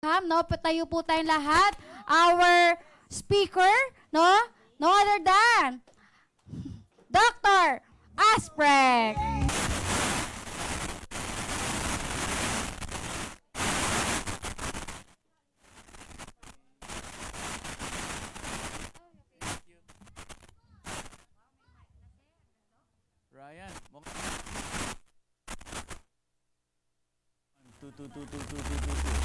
No, patayo po tayong lahat. Our speaker, no? No other than Dr. Asprek. Ryan, two, two, two, two, two, two, two, two.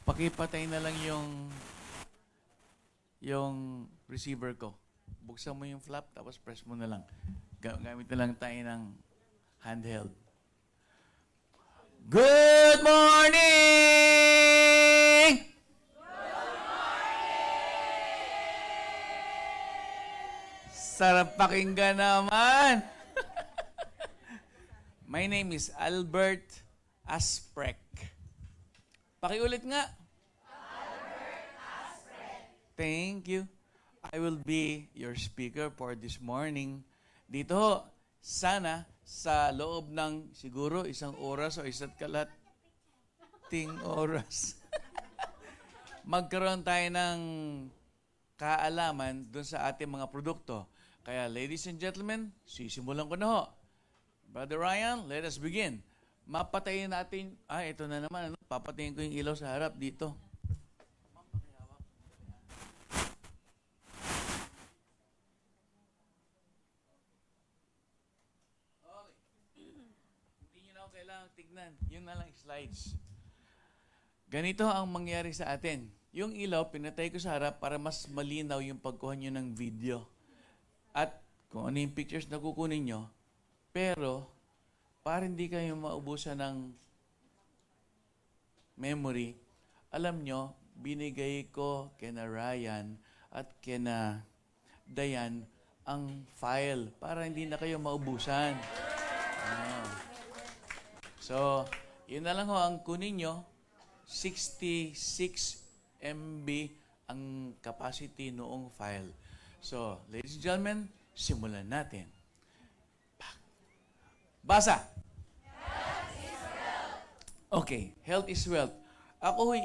Pakipatay na lang yung receiver ko. Buksan mo yung flap, tapos press mo na lang. Gamit na lang tayo ng handheld. Good morning! Sarap pakinggan naman. My name is Albert Asprek. Pakiulit nga. Albert Asprek. Thank you. I will be your speaker for this morning. Dito, sana sa loob ng siguro 1 oras o 1 kalating oras, magkaroon tayo ng kaalaman dun sa ating mga produkto. Kaya, ladies and gentlemen, sisimulan ko na ho. Brother Ryan, let us begin. Mapatayin natin, ito na naman, papatayin ko yung ilaw sa harap dito. Okay. Hindi nyo na ako kailangang tignan. Yun na lang slides. Ganito ang mangyari sa atin. Yung ilaw, pinatay ko sa harap para mas malinaw yung pagkuha nyo ng video. At kung ano yung pictures na kukunin nyo, pero para hindi kayo maubusan ng memory, alam nyo, binigay ko kina Ryan at kina Dayan ang file para hindi na kayo maubusan. So, yun na lang ho ang kunin nyo. 66 MB ang capacity noong file. So, ladies and gentlemen, simulan natin. Basa! Health is wealth. Okay, health is wealth. Ako ho'y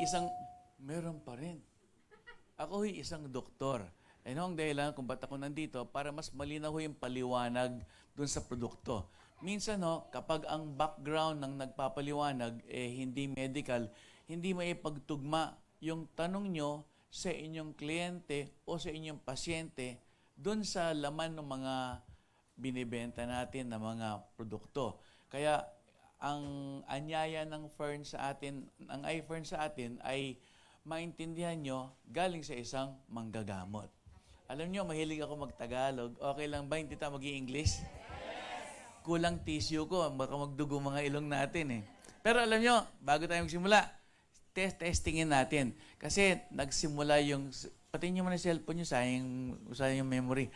meron pa rin. Ako ho'y isang doktor. Ano ang dahilan kung ba't ako nandito? Para mas malinaw yung paliwanag dun sa produkto. Minsan kapag ang background ng nagpapaliwanag hindi medical, hindi maipagtugma yung tanong nyo sa inyong kliyente o sa inyong pasyente doon sa laman ng mga binibenta natin na mga produkto. Kaya ang anyaya ng Fern sa atin, ang iFern sa atin ay maintindihan nyo galing sa isang manggagamot. Alam nyo, mahilig ako magtagalog. Okay lang ba hindi tayo mag-i-English? Kulang tissue ko, baka magdugo mga ilong natin eh. Pero alam nyo, bago tayo magsimula, testingin natin. Kasi nagsimula yung, pati nyo man yung cellphone nyo, sayang yung memory.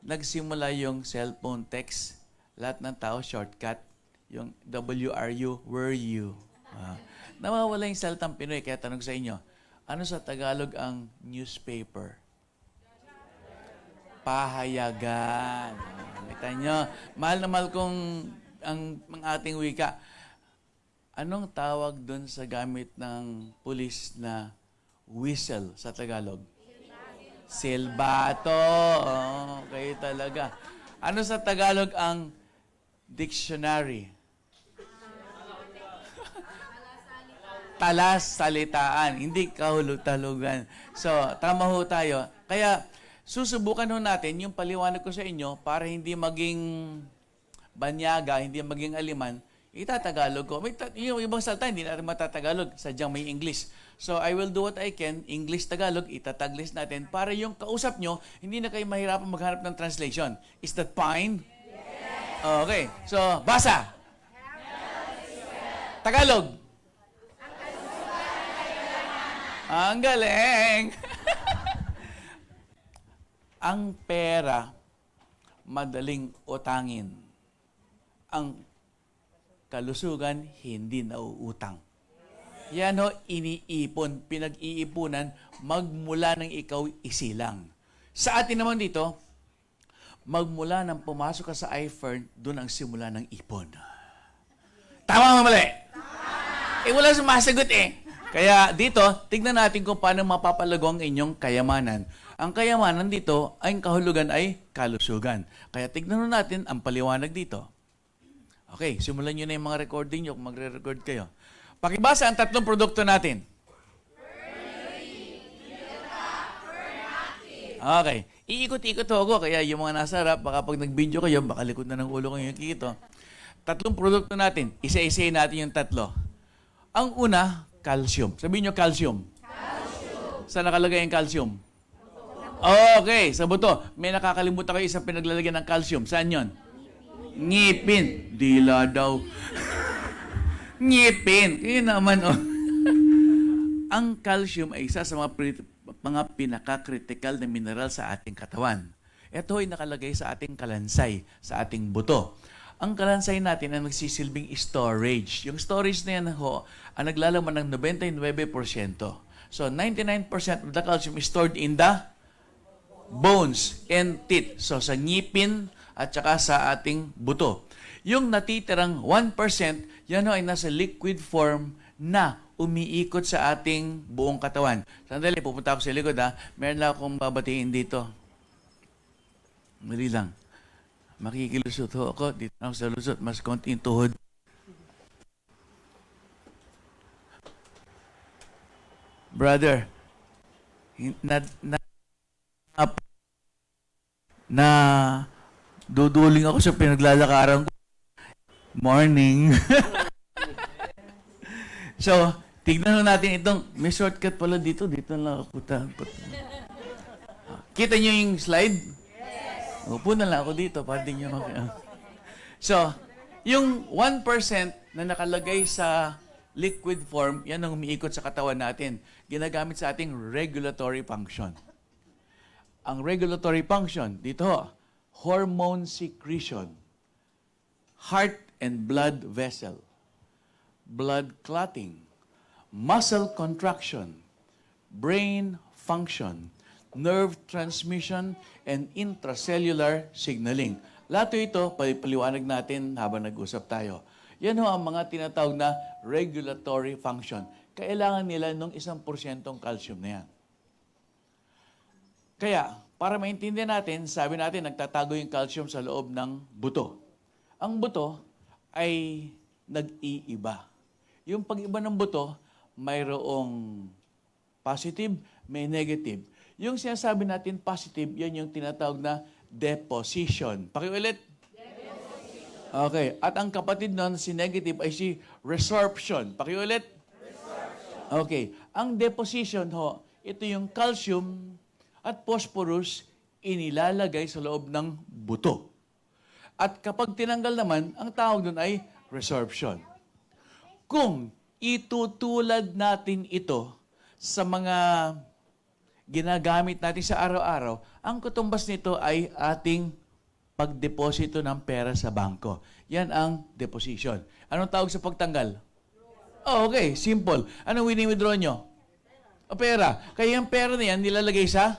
Nagsimula yung cellphone text. Lahat ng tao, shortcut. Yung WRU, were you. Nawawala yung salitang Pinoy, kaya tanong sa inyo, ano sa Tagalog ang newspaper? Pahayagan. Kita nyo, mahal na mahal kong ang ating wika. Anong tawag doon sa gamit ng pulis na whistle sa Tagalog? Silbato. Okay talaga. Ano sa Tagalog ang dictionary? Talas-salitaan. Hindi kahulog-talugan. So, tama ho tayo. Kaya, susubukan ho natin yung paliwanag ko sa inyo para hindi maging banyaga, hindi maging aliman, itatagalog ko. Yung ibang salita, hindi natin matatagalog. Sadyang may English. So, I will do what I can. English-Tagalog, itataglis natin para yung kausap nyo, hindi na kayo mahirapan maghanap ng translation. Is that fine? Yes. Okay. So, basa. Tagalog. Ang galing. Ang pera, madaling utangin. Ang kalusugan, hindi nauutang. Yan iniipon, pinag-iipunan, magmula ng ikaw isilang. Sa atin naman dito, magmula nang pumasok ka sa iFern, doon ang simula ng ipon. Tama o mali? Wala sumasagot eh. Kaya dito, tignan natin kung paano mapapalago ang inyong kayamanan. Ang kayamanan dito, ay kahulugan ay kalusugan. Kaya tignan natin ang paliwanag dito. Okay, simulan nyo na yung mga recording nyo kung magre-record kayo. Pakibasa ang tatlong produkto natin. Okay. Iikot-ikot ako, kaya yung mga nasa harap, baka pag nag-video kayo, baka likod na ng ulo kayo kikito. Tatlong produkto natin. Isa-isayin natin yung tatlo. Ang una, calcium. Sabihin nyo, calcium. Calcium. Saan nakalagay ang calcium? Okay, sa buto. May nakakalimutan kayo isang pinaglalagyan ng calcium. Saan yon? Ngipin. Dila daw. Ngipin. Kaya naman, oh. Ang calcium ay isa sa mga pinaka-critical na mineral sa ating katawan. Ito ay nakalagay sa ating kalansay, sa ating buto. Ang kalansay natin ay nagsisilbing storage. Yung storage na yan ho, ang naglalaman ng 99%. So, 99% of the calcium is stored in the bones and teeth. So, sa ngipin at saka sa ating buto. Yung natitirang 1%, yan ho ay nasa liquid form na umiikot sa ating buong katawan. Sandali, pupunta ako sa likod ha. Meron lang akong babatiin dito. Mali lang. Makikilusot ho ako. Dito ako sa lusot. Mas konting tuhod. Brother, na duduling ako sa pinaglalakaran ko. Morning. So, tignan natin itong, may shortcut pala dito. Dito lang ako. Kita nyo yung slide? Yes. Upo na lang ako dito para di nyo So, yung 1% na nakalagay sa liquid form, yan ang umiikot sa katawan natin. Ginagamit sa ating regulatory function. Ang regulatory function, dito, hormone secretion, heart and blood vessel, blood clotting, muscle contraction, brain function, nerve transmission, and intracellular signaling. Lahat ito, paliwanag natin habang nag-usap tayo. Yan ho ang mga tinatawag na regulatory function. Kailangan nila ng 1% calcium na yan. Kaya, para maintindihan natin, sabi natin, nagtatago yung calcium sa loob ng buto. Ang buto ay nag-iiba. Yung pag-iba ng buto, mayroong positive, may negative. Yung sinasabi natin positive, yan yung tinatawag na deposition. Pakiulit. Deposition. Okay. At ang kapatid nun, si negative ay si resorption. Pakiulit. Resorption. Okay. Ang deposition ho, ito yung calcium at phosphorus inilalagay sa loob ng buto. At kapag tinanggal naman, ang tawag doon ay resorption. Kung itutulad natin ito sa mga ginagamit natin sa araw-araw, ang katumbas nito ay ating pagdeposito ng pera sa bangko. Yan ang deposition. Anong tawag sa pagtanggal? Oh, okay, simple. Anong wini-withdraw nyo? O pera. Kaya yung pera na yan, nilalagay sa?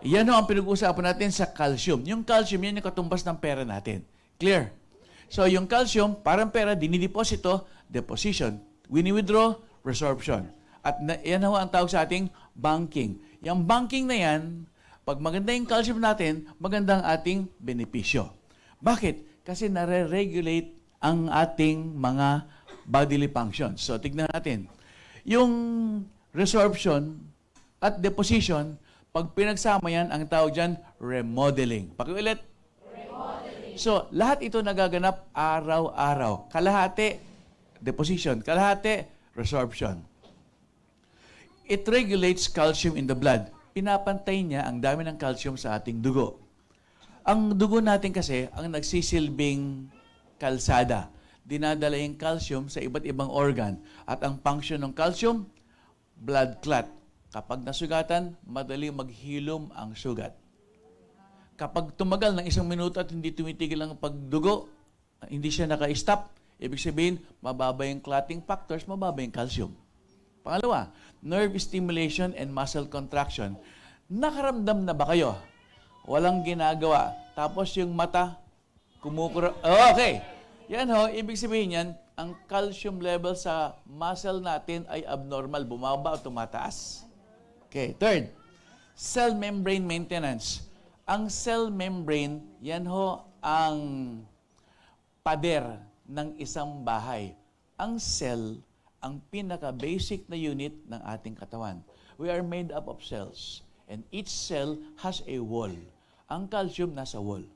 Yan ang pinag-uusapan natin sa calcium. Yung calcium, yan yung katumbas ng pera natin. Clear? So, yung calcium, parang pera, dinideposito, deposition. Wini-withdraw, resorption. At yan ang tawag sa ating banking. Yung banking na yan, pag maganda yung calcium natin, maganda ang ating benepisyo. Bakit? Kasi nare-regulate ang ating mga bodily functions. So, tignan natin. Yung resorption at deposition, pag pinagsama yan, ang tawag dyan, remodeling. Pakiulit. Remodeling. So, lahat ito nagaganap araw-araw. Kalahati, deposition. Kalahati, resorption. It regulates calcium in the blood. Pinapantay niya ang dami ng calcium sa ating dugo. Ang dugo natin kasi, ang nagsisilbing kalsada. Dinadala yung calcium sa iba't ibang organ. At ang function ng calcium, blood clot. Kapag nasugatan, madali maghilom ang sugat. Kapag tumagal ng 1 minuto at hindi tumitigil ang pagdugo, hindi siya naka-stop, ibig sabihin, mababa yung clotting factors, mababa yung calcium. Pangalawa, nerve stimulation and muscle contraction. Nakaramdam na ba kayo? Walang ginagawa. Tapos yung mata, kumukura. Okay. Yan ho, ibig sabihin yan, ang calcium level sa muscle natin ay abnormal, bumaba o tumataas. Okay, third, cell membrane maintenance. Ang cell membrane, yan ho ang pader ng isang bahay. Ang cell, ang pinaka-basic na unit ng ating katawan. We are made up of cells. And each cell has a wall. Ang calcium nasa wall.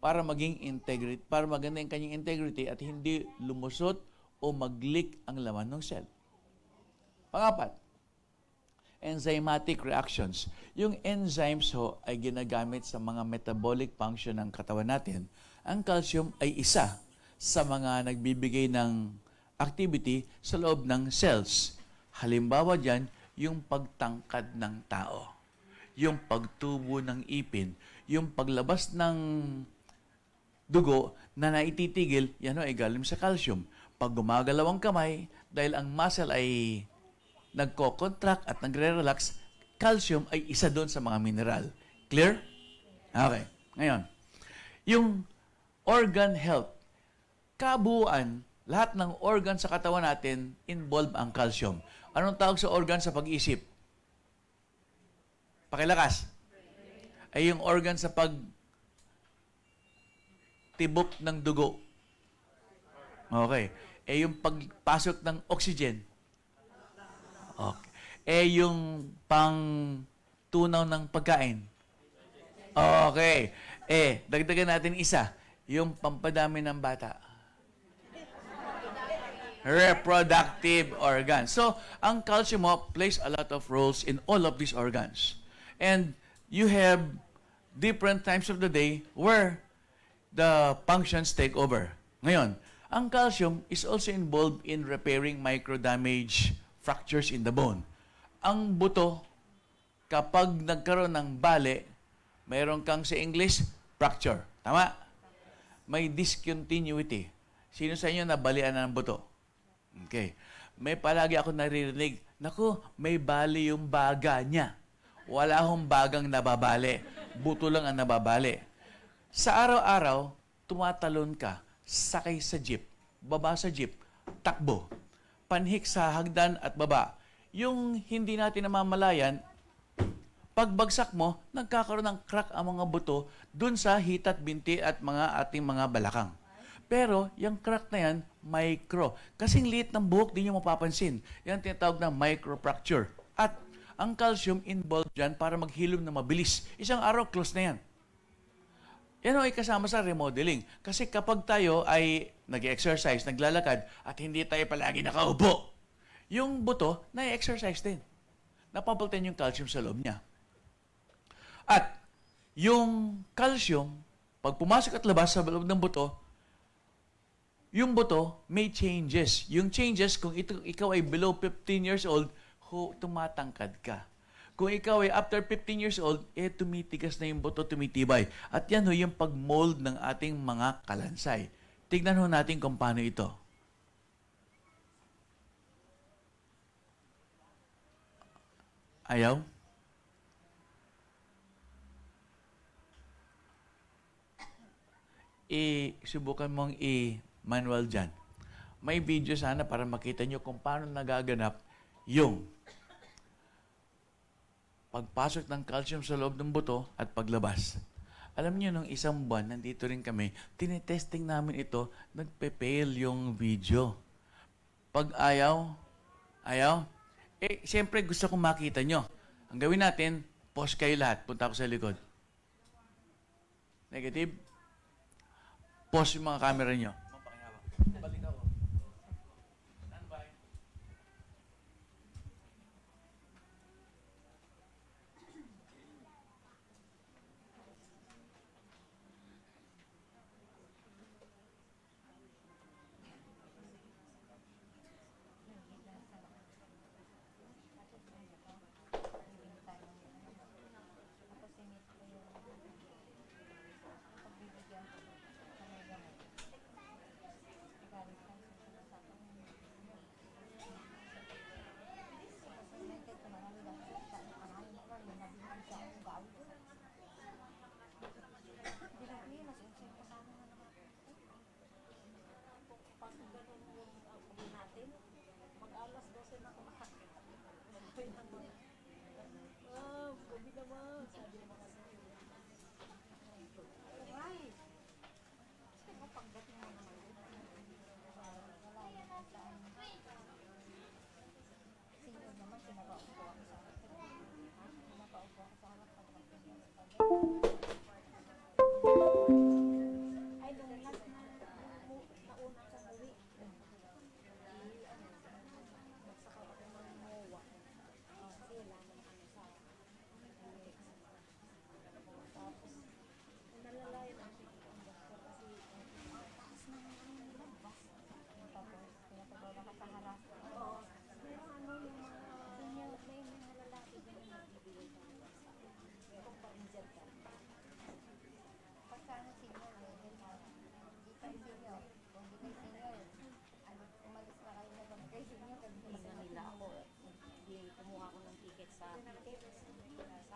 Para maging integrity, para maganda yung kanyang integrity at hindi lumusot o mag-leak ang laman ng cell. Pangapat, enzymatic reactions. Yung enzymes ho ay ginagamit sa mga metabolic function ng katawan natin. Ang calcium ay isa sa mga nagbibigay ng activity sa loob ng cells. Halimbawa dyan, yung pagtangkad ng tao, yung pagtubo ng ipin, yung paglabas ng dugo na naititigil, yan ay galing sa calcium. Pag gumagalaw ang kamay, dahil ang muscle ay nagko-contract at nagre-relax, calcium ay isa doon sa mga mineral. Clear? Okay. Ngayon, yung organ health, kabuuan, lahat ng organ sa katawan natin, involve ang calcium. Anong tawag sa organ sa pag-isip? Pakilakas. Ay yung organ sa pagtibok ng dugo. Okay. Eh yung pagpasok ng oxygen. Okay. Eh yung pang-tunaw ng pagkain. Okay. Eh, dagdagan natin isa. Yung pampadami ng bata. Reproductive organs. So, ang calcium plays a lot of roles in all of these organs. And you have different times of the day where the functions take over. Ngayon, ang calcium is also involved in repairing micro-damage fractures in the bone. Ang buto, kapag nagkaroon ng bale, mayroon kang sa English, fracture. Tama? May discontinuity. Sino sa inyo nabalian na ng buto? Okay. May palagi ako naririnig, naku, may bali yung baga niya. Wala akong bagang nababali. Buto lang ang nababali. Sa araw-araw, tumatalon ka, sakay sa jeep, baba sa jeep, takbo, panhik sa hagdan at baba. Yung hindi natin namamalayan, pagbagsak mo, nagkakaroon ng crack ang mga buto dun sa hitat, binti at mga ating mga balakang. Pero, yung crack na yan, micro. Kasing liit ng buhok, di nyo mapapansin. Yan tinatawag na microfracture. At ang calcium involved dyan para maghilom na mabilis. Isang araw, close na yan. Yan ay kasama sa remodeling. Kasi kapag tayo ay nag-exercise, naglalakad, at hindi tayo palagi nakaupo, yung buto, na-exercise din. Napapalitan yung calcium sa loob niya. At yung calcium, pag pumasok at labas sa loob ng buto, yung buto may changes. Yung changes, kung ikaw ay below 15 years old, tumatangkad ka. Kung ikaw ay after 15 years old, tumitigas na yung buto, tumitibay. At yan ho yung pag-mold ng ating mga kalansay. Tignan ho natin kung paano ito. Ayaw? Subukan mong manual dyan. May video sana para makita nyo kung paano nagaganap yung pagpasok ng calcium sa loob ng buto at paglabas. Alam niyo, nung isang buwan, nandito rin kami, tinetesting namin ito, nagpe-fail yung video. Pag ayaw, siyempre gusto kong makita nyo. Ang gawin natin, pause kayo lahat, punta ako sa likod. Negative. Pause yung mga camera nyo. Balik ako. Standby.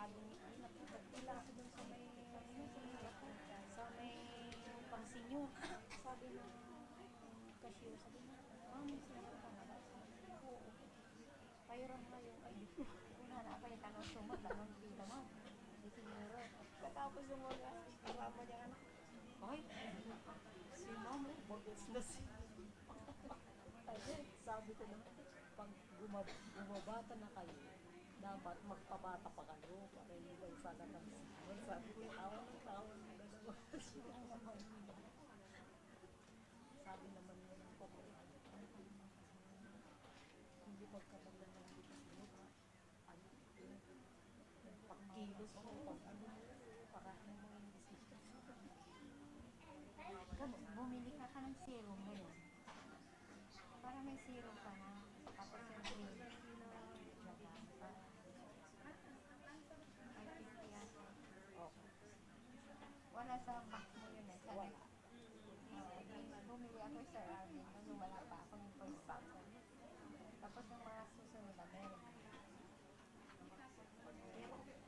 sabi ni nagpila ako dun sa may pangsinyo. Sabi ng cashier, sabi niya, ma'am, sinara ka na ba? Sabi niya, oo. Kayo rin kayo. Ay, una na kayo tanong sumat, tanong pila mo. Di sinara. Katapos yung mga kasama niya anak. Ay, si ma'am, bagus na si. Sabi ko naman, pag bumabata na kayo, dapat magpabata pa kayo para hindi kayo sana ng sabi ko, tawa ng dalawa. Sabi naman niya ng papa, hindi magkatanda ng bitis mo. Pagkilos mo, para ano mo yung decision. Bumili ka ng serum mo yun. Para may serum ka na. Tapos yung cream. Wala sa box mo yun eh. Sabi, bumili ako sa Arvin nung wala pa ako yung first box. Tapos yung mga susunod na meron.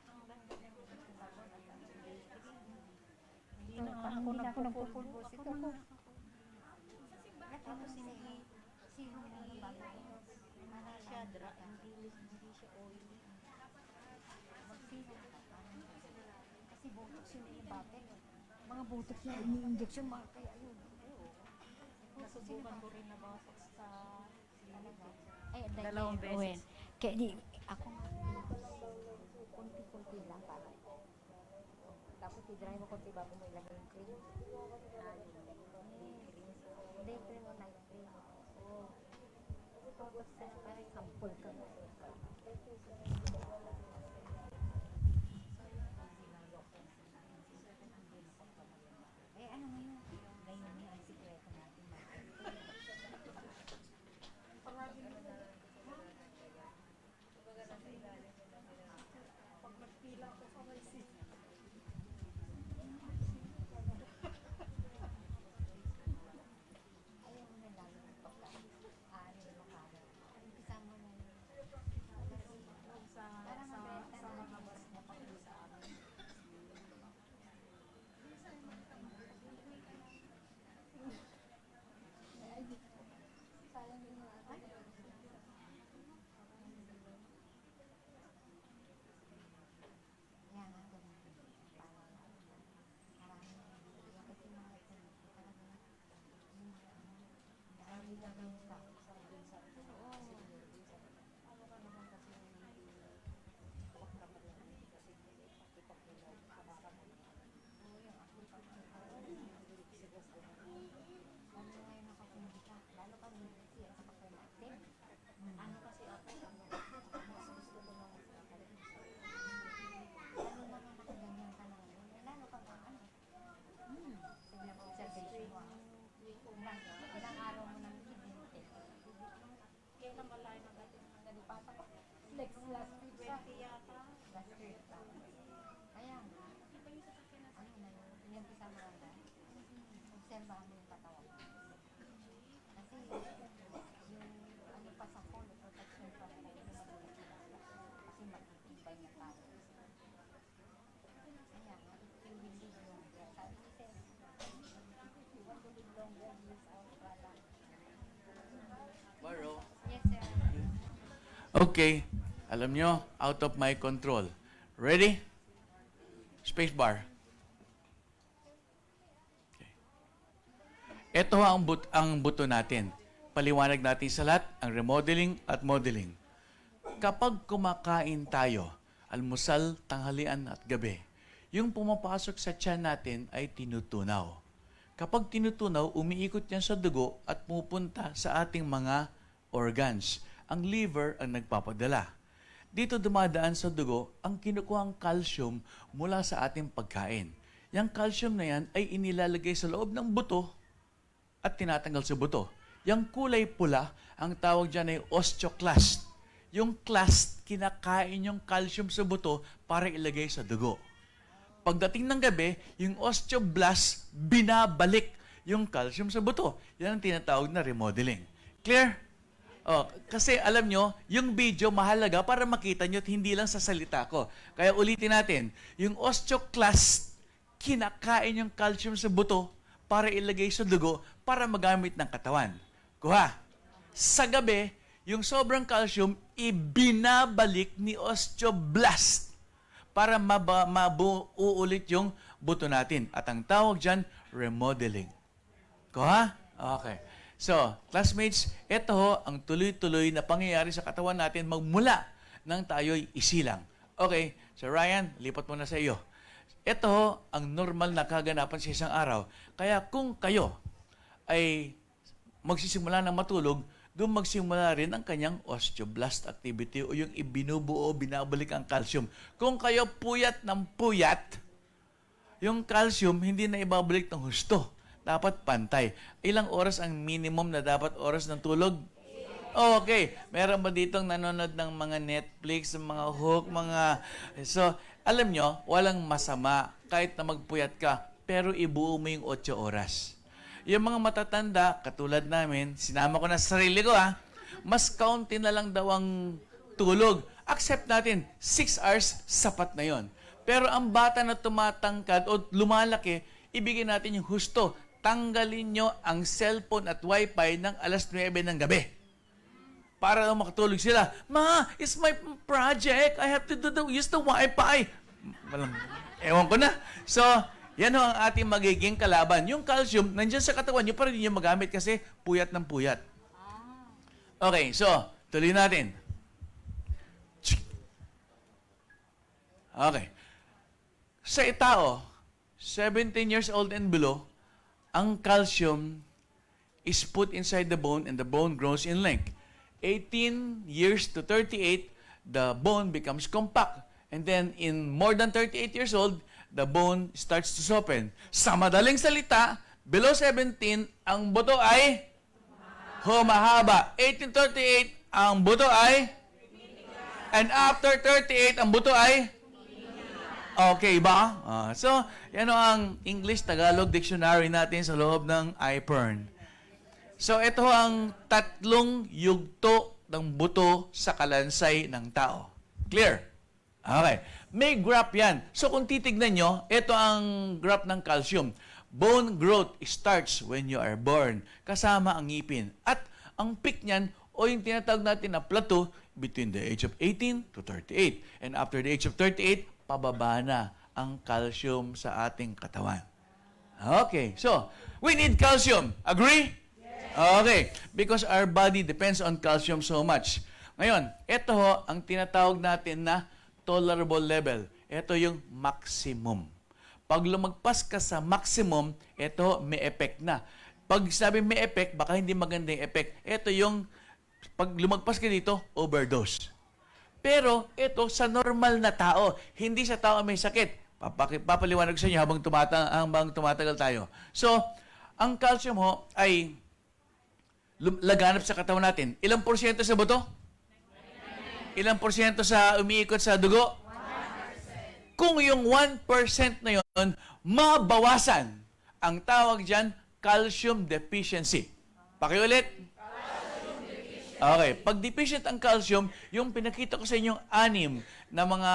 Ang ganda ng sabon at ang Hindi na ako nagpupulbos. Ito ko. Tapos serum na bago. Hindi siya dry, hindi siya oily. Mag-serum ka. Kasi botox yun yung bate. Mga botox na ini-injection mga kaya yun. Nasubukan ko rin na basak sa Talaga. Ay, Dalawang beses. Kaya di, ako nga, kunti-kunti lang para. Tapos i-dry mo kunti bago mo ilagay yung cream. Day cream o night cream. Tapos parang sampol ka na. Eh, ano ngayon? Ngayon niya ang sikreto natin. pag nagpila ko sa may seat. Ayaw mo na lalo ng pagkain. Ano mo ka? Umpisa mo na yun. Sa mga bus na pag sa amin. Sayang yung mga Kaya nga, ganun. Parang, marami na yung kasi mga ganito talaga na, dahil na rin ka. Oo. Ano ka naman kasi wag ka man lang kasi pakipag-ulag sa baka mo. Oo, yung ako Lalo ngayon nakakundi ka. Lalo ka busy at saka kumatin. Ano kasi ako, mas gusto ko naman sa academics. Lalo na nga nakaganyan ka na ngayon. Lalo ka kang ano. Tignan mo, observation mo. Ilang araw mo nang ibinte. Kaya lang malay na dati Nalipatan ko. Last week sa. 20 yata. Last week pa. Kaya nga. Ano na yun? Yung isa maganda. Obserbahan mo yung katawan mo. Kasi yung ano pa sa phone, protection pa rin yung magulat sila. Kasi matitibay na tayo. Kaya nga, if you will live longer, sabi ni Sir, you want to live longer, use our product. Baro. Yes, sir. Okay. Alam nyo, out of my control. Ready? Space bar. Okay. Ito ang buto natin. Paliwanag natin sa lahat ang remodeling at modeling. Kapag kumakain tayo, almusal, tanghalian at gabi, yung pumapasok sa tiyan natin ay tinutunaw. Kapag tinutunaw, umiikot yan sa dugo at pupunta sa ating mga organs. Ang liver ang nagpapadala. Dito dumadaan sa dugo ang kinukuhang calcium mula sa ating pagkain. Yang calcium na yan ay inilalagay sa loob ng buto at tinatanggal sa buto. Yang kulay pula, ang tawag dyan ay osteoclast. Yung clast, kinakain yung calcium sa buto para ilagay sa dugo. Pagdating ng gabi, yung osteoblast, binabalik yung calcium sa buto. Yan ang tinatawag na remodeling. Clear? Oh, kasi alam nyo, yung video mahalaga para makita nyo at hindi lang sa salita ko. Kaya ulitin natin, yung osteoclast, kinakain yung calcium sa buto para ilagay sa dugo para magamit ng katawan. Kuha. Sa gabi, yung sobrang calcium, ibinabalik ni osteoblast para mabuulit yung buto natin. At ang tawag dyan, remodeling. Kuha? Okay. So, classmates, ito ho ang tuloy-tuloy na pangyayari sa katawan natin magmula nang tayo'y isilang. Okay, so Ryan, lipat mo na sa iyo. Ito ho ang normal na kaganapan sa isang araw. Kaya kung kayo ay magsisimula ng matulog, doon magsimula rin ang kanyang osteoblast activity o yung ibinubuo, binabalik ang calcium. Kung kayo puyat ng puyat, yung calcium hindi na ibabalik ng husto. Dapat pantay. Ilang oras ang minimum na dapat oras ng tulog? Okay. Meron ba ditong nanonood ng mga Netflix, mga Hook, mga... So, alam nyo, walang masama kahit na magpuyat ka, pero ibuo mo yung 8 oras. Yung mga matatanda, katulad namin, sinama ko na sa sarili ko mas kaunti na lang daw ang tulog. Accept natin, 6 hours, sapat na yon. Pero ang bata na tumatangkad o lumalaki, ibigay natin yung husto. Tanggalin nyo ang cellphone at wifi ng alas 9 ng gabi. Para daw makatulog sila. Ma, it's my project. I have to use the wifi. Ewan ko na. So, yan ho ang ating magiging kalaban. Yung calcium, nandiyan sa katawan nyo, para hindi nyo magamit kasi puyat ng puyat. Okay, so, tuloy natin. Okay. Sa tao, 17 years old and below, ang calcium is put inside the bone and the bone grows in length. 18 years to 38, the bone becomes compact. And then in more than 38 years old, the bone starts to soften. Sa madaling salita, below 17, ang buto ay humahaba. 1838, ang buto ay and after 38, ang buto ay okay ba? So, yan ang English-Tagalog dictionary natin sa loob ng iPern. So, ito ang tatlong yugto ng buto sa kalansay ng tao. Clear? Okay. May graph yan. So, kung titignan nyo, ito ang graph ng calcium. Bone growth starts when you are born. Kasama ang ngipin. At ang peak niyan, o yung tinatawag natin na plateau, between the age of 18 to 38. And after the age of 38, pababa na ang calcium sa ating katawan. Okay, so, we need calcium. Agree? Yes. Okay, because our body depends on calcium so much. Ngayon, ito ho ang tinatawag natin na tolerable level. Ito yung maximum. Pag lumagpas ka sa maximum, ito may effect na. Pag sabi may effect, baka hindi maganda yung effect. Ito yung, pag lumagpas ka dito, overdose. Pero ito sa normal na tao, hindi sa tao may sakit. Papaliwanag sa inyo habang tumatagal tayo. So, ang calcium ho ay laganap sa katawan natin. Ilang porsyento sa buto? Ilang porsyento sa umiikot sa dugo? 1%. Kung yung 1% na yon mabawasan, ang tawag dyan, calcium deficiency. Pakiulit. Okay, pag deficient ang calcium, yung pinakita ko sa inyong 6 na mga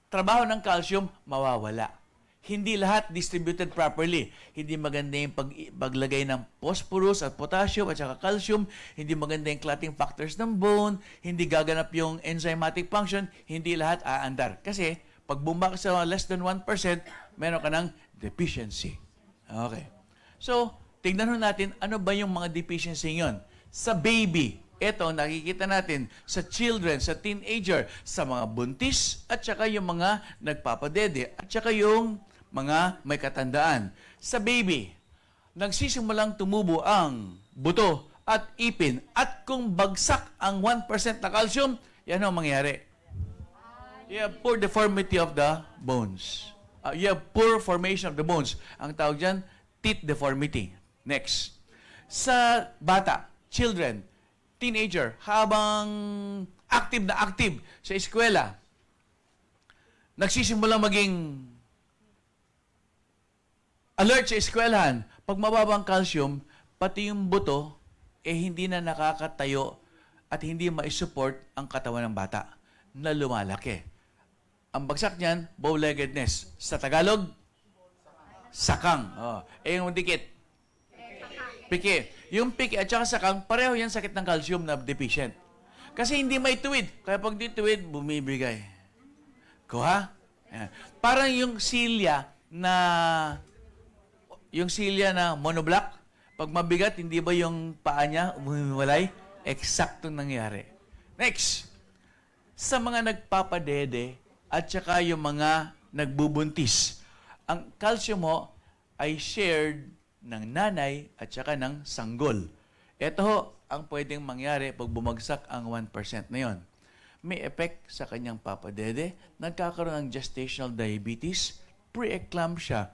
trabaho ng calcium, mawawala. Hindi lahat distributed properly. Hindi maganda yung paglagay ng phosphorus at potassium at saka calcium. Hindi maganda yung clotting factors ng bone. Hindi gaganap yung enzymatic function. Hindi lahat aandar. Kasi, pag bumaba ka sa less than 1%, meron ka ng deficiency. Okay. So, tignan natin, ano ba yung mga deficiency yon? Sa baby, ito, nakikita natin sa children, sa teenager, sa mga buntis, at saka yung mga nagpapadede, at saka yung mga may katandaan. Sa baby, nagsisimulang tumubo ang buto at ipin, at kung bagsak ang 1% na calcium, yan ang mangyari. You have poor deformity of the bones. You have poor formation of the bones. Ang tawag dyan, teeth deformity. Next. Sa bata, children, teenager, habang active sa eskwela, nagsisimulang maging alert sa eskwelahan. Pag mababa ang calcium, pati yung buto, hindi na nakakatayo at hindi ma-support ang katawan ng bata na lumalaki. Ang bagsak niyan, bow-leggedness. Sa Tagalog, sakang. Oh. Yung dikit, piki. Yung piki at saka sakang, pareho yan sakit ng calcium na deficient. Kasi hindi may tuwid. Kaya pag di tuwid, bumibigay. Kuha? Ayan. Parang yung silya na monoblock, pag mabigat, hindi ba yung paa niya umiwalay? Eksaktong nangyari. Next, sa mga nagpapadede at saka yung mga nagbubuntis, ang calcium mo ay shared ng nanay at saka ng sanggol. Ito ho, ang pwedeng mangyari pag bumagsak ang 1% na yon. May effect sa kanyang papadede, nagkakaroon ng gestational diabetes, pre-eclampsia.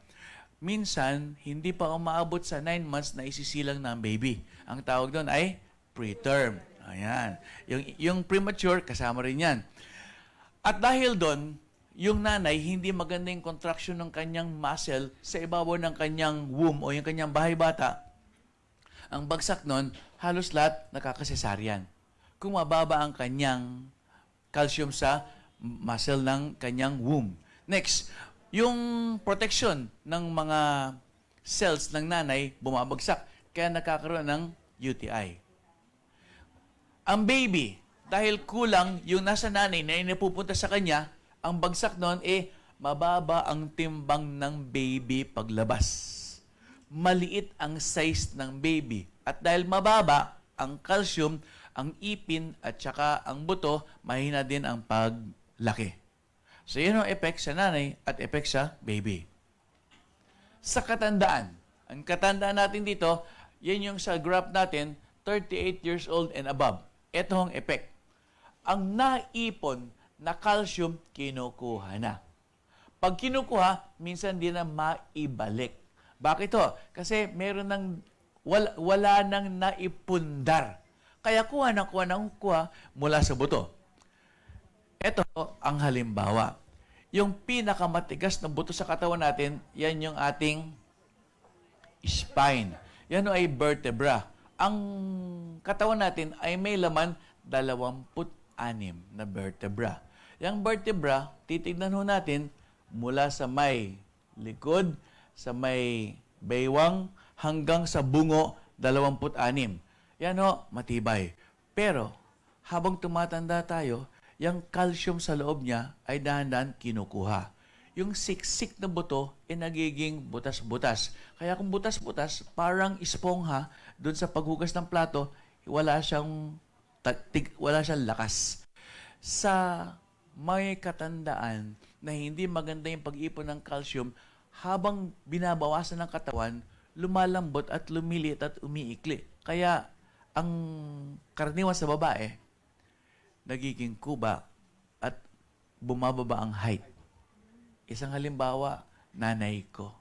Minsan, hindi pa umaabot sa 9 months na isisilang na ang baby. Ang tawag doon ay preterm. Ayan. Yung premature, kasama rin yan. At dahil doon, yung nanay, hindi maganda yung contraction ng kanyang muscle sa ibabaw ng kanyang womb o yung kanyang bahay bata. Ang bagsak nun, halos lahat nakakasesaryan. Kung mababa ang kanyang calcium sa muscle ng kanyang womb. Next, yung protection ng mga cells ng nanay bumabagsak, kaya nakakaroon ng UTI. Ang baby, dahil kulang yung nasa nanay na inapupunta sa kanya, ang bagsak noon mababa ang timbang ng baby paglabas. Maliit ang size ng baby. At dahil mababa ang calcium, ang ipin at saka ang buto, mahina din ang paglaki. So, yun ang effect sa nanay at effect sa baby. Sa katandaan, ang katandaan natin dito, yan yung sa graph natin, 38 years old and above. Ito ang effect. Ang naipon na calcium, kinukuha na. Pag kinukuha, minsan di na maibalik. Bakit to? Kasi meron ng, wala nang naipundar. Kaya kuha mula sa buto. Ito ang halimbawa. Yung pinakamatigas na buto sa katawan natin, yan yung ating spine. Yan ay vertebra. Ang katawan natin ay may laman 26 na vertebra. Yung vertebra, titignan ho natin mula sa may likod, sa may baywang, hanggang sa bungo, 26. Yan ho, matibay. Pero, habang tumatanda tayo, yung calcium sa loob niya ay dahan-dahan kinukuha. Yung siksik na buto ay nagiging butas-butas. Kaya kung butas-butas, parang espongha, doon sa paghugas ng plato, wala siyang lakas. Sa may katandaan na hindi maganda yung pag-ipon ng calcium, habang binabawasan ng katawan, lumalambot at lumiliit at umiikli. Kaya, ang karaniwan sa babae, nagiging kuba at bumababa ang height. Isang halimbawa, nanay ko.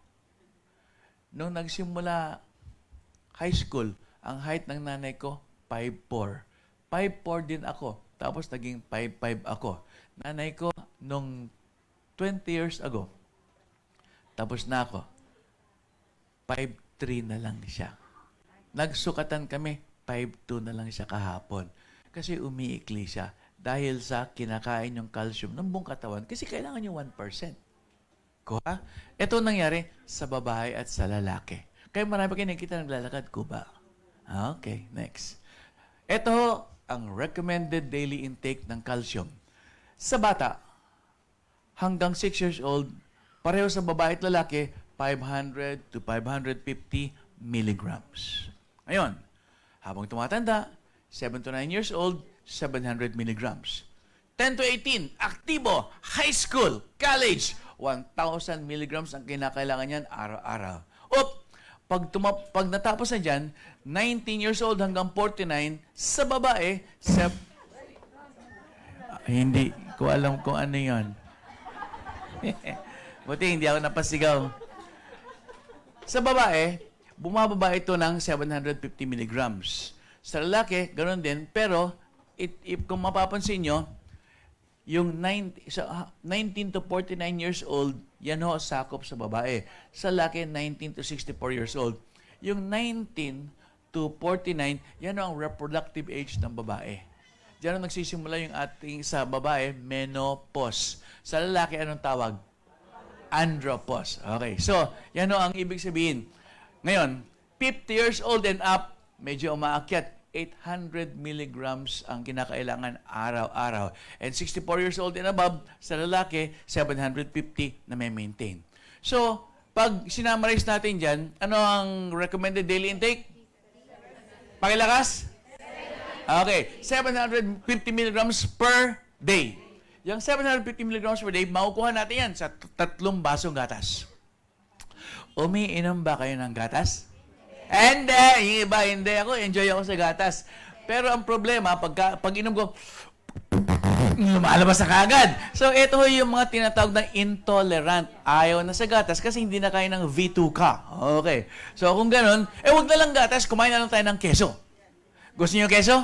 Nung nagsimula high school, ang height ng nanay ko, 5'4". 5'4 din ako. Tapos naging 5'5 ako. Nanay ko, nung 20 years ago, tapos na ako, 5'3 na lang siya. Nagsukatan kami, 5'2 na lang siya kahapon. Kasi umiikli siya dahil sa kinakain yung calcium ng buong katawan kasi kailangan yung 1%. Kuha? Ito nangyari sa babae at sa lalaki. Kaya marami pa kayo nakikita naglalakad, kuba. Okay, next. Ito ang recommended daily intake ng calcium. Sa bata, hanggang 6 years old, pareho sa babae at lalaki, 500 to 550 milligrams. Ngayon, habang tumatanda, 7 to 9 years old, 700 milligrams. 10 to 18, aktibo, high school, college, 1,000 milligrams ang kinakailangan niyan araw-araw. Pag natapos na dyan, 19 years old hanggang 49, sa babae, hindi ko alam kung ano yon. Buti, hindi ako napasigaw. Sa babae, bumababa ito ng 750 milligrams. Sa lalaki, ganoon din. Pero, kung mapapansin nyo, yung 19 to 49 years old, yan ho, sakop sa babae. Sa lalaki, 19 to 64 years old. Yung 19 to 49, yan ho ang reproductive age ng babae. Diyan ang nagsisimula yung ating sa babae, menopause. Sa lalaki, anong tawag? Andropause. Okay. So, yan o ang ibig sabihin. Ngayon, 50 years old and up, medyo umaakyat. 800 milligrams ang kinakailangan araw-araw. And 64 years old and above, sa lalaki, 750 na may maintain. So, pag sinamarize natin dyan, ano ang recommended daily intake? Pakilakas? Okay, 750 milligrams per day. Yung 750 milligrams per day, makukuha natin yan sa 3 basong gatas. Umiinom ba kayo ng gatas? Hindi, yung iba, hindi ako. Enjoy ako sa gatas. Pero ang problema, pag inom ko, lumalabas na kagad. So, ito ho yung mga tinatawag na intolerant. Ayaw na sa gatas kasi hindi na kaya ng V2 ka. Okay. So, kung ganun, wag na lang gatas, kumain na lang tayo ng keso. Gusto niyo keso?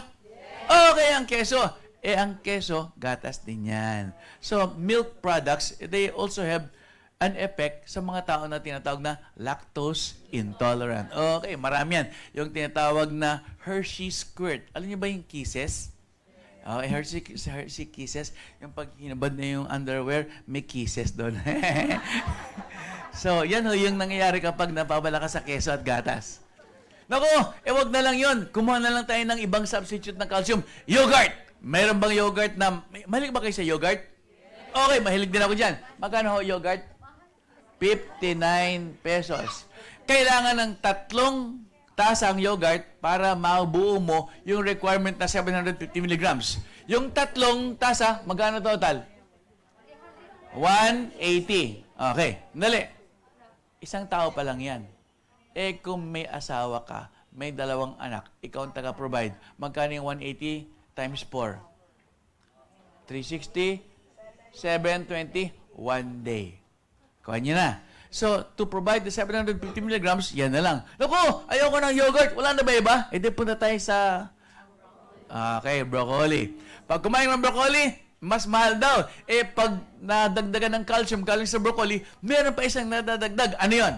Okay, ang keso. Ang keso, gatas din yan. So, milk products, they also have an effect sa mga tao na tinatawag na lactose intolerant. Okay, marami yan. Yung tinatawag na Hershey Squirt. Alam niyo ba yung kisses? Okay, Hershey Kisses. Yung pag hinabad na yung underwear, may kisses doon. So, yan ho yung nangyayari kapag napabala ka sa keso at gatas. Naku, wag na lang yun. Kumuha na lang tayo ng ibang substitute ng calcium. Yogurt! Mayroon bang yogurt na... Mahilig ba kayo sa yogurt? Okay, mahilig din ako dyan. Magkano ho yogurt? 59 pesos. Kailangan ng 3 tasang yogurt para mabuo mo yung requirement na 750 milligrams. Yung 3 tasa, magkano total? 180. Okay, dali. Isang tao pa lang yan. Kung may asawa ka, may 2 anak, ikaw ang taga-provide, magkano yung 180 times 4? 360, 720, 1 day. Kuha niyo na. So, to provide the 750 milligrams, yan na lang. Naku, ayoko ng yogurt. Wala na ba iba? Di punta tayo sa... Okay, broccoli. Pag kumain ng broccoli, mas mahal daw. Pag nadagdagan ng calcium galing sa broccoli, meron pa isang nadadagdag. Ano yun?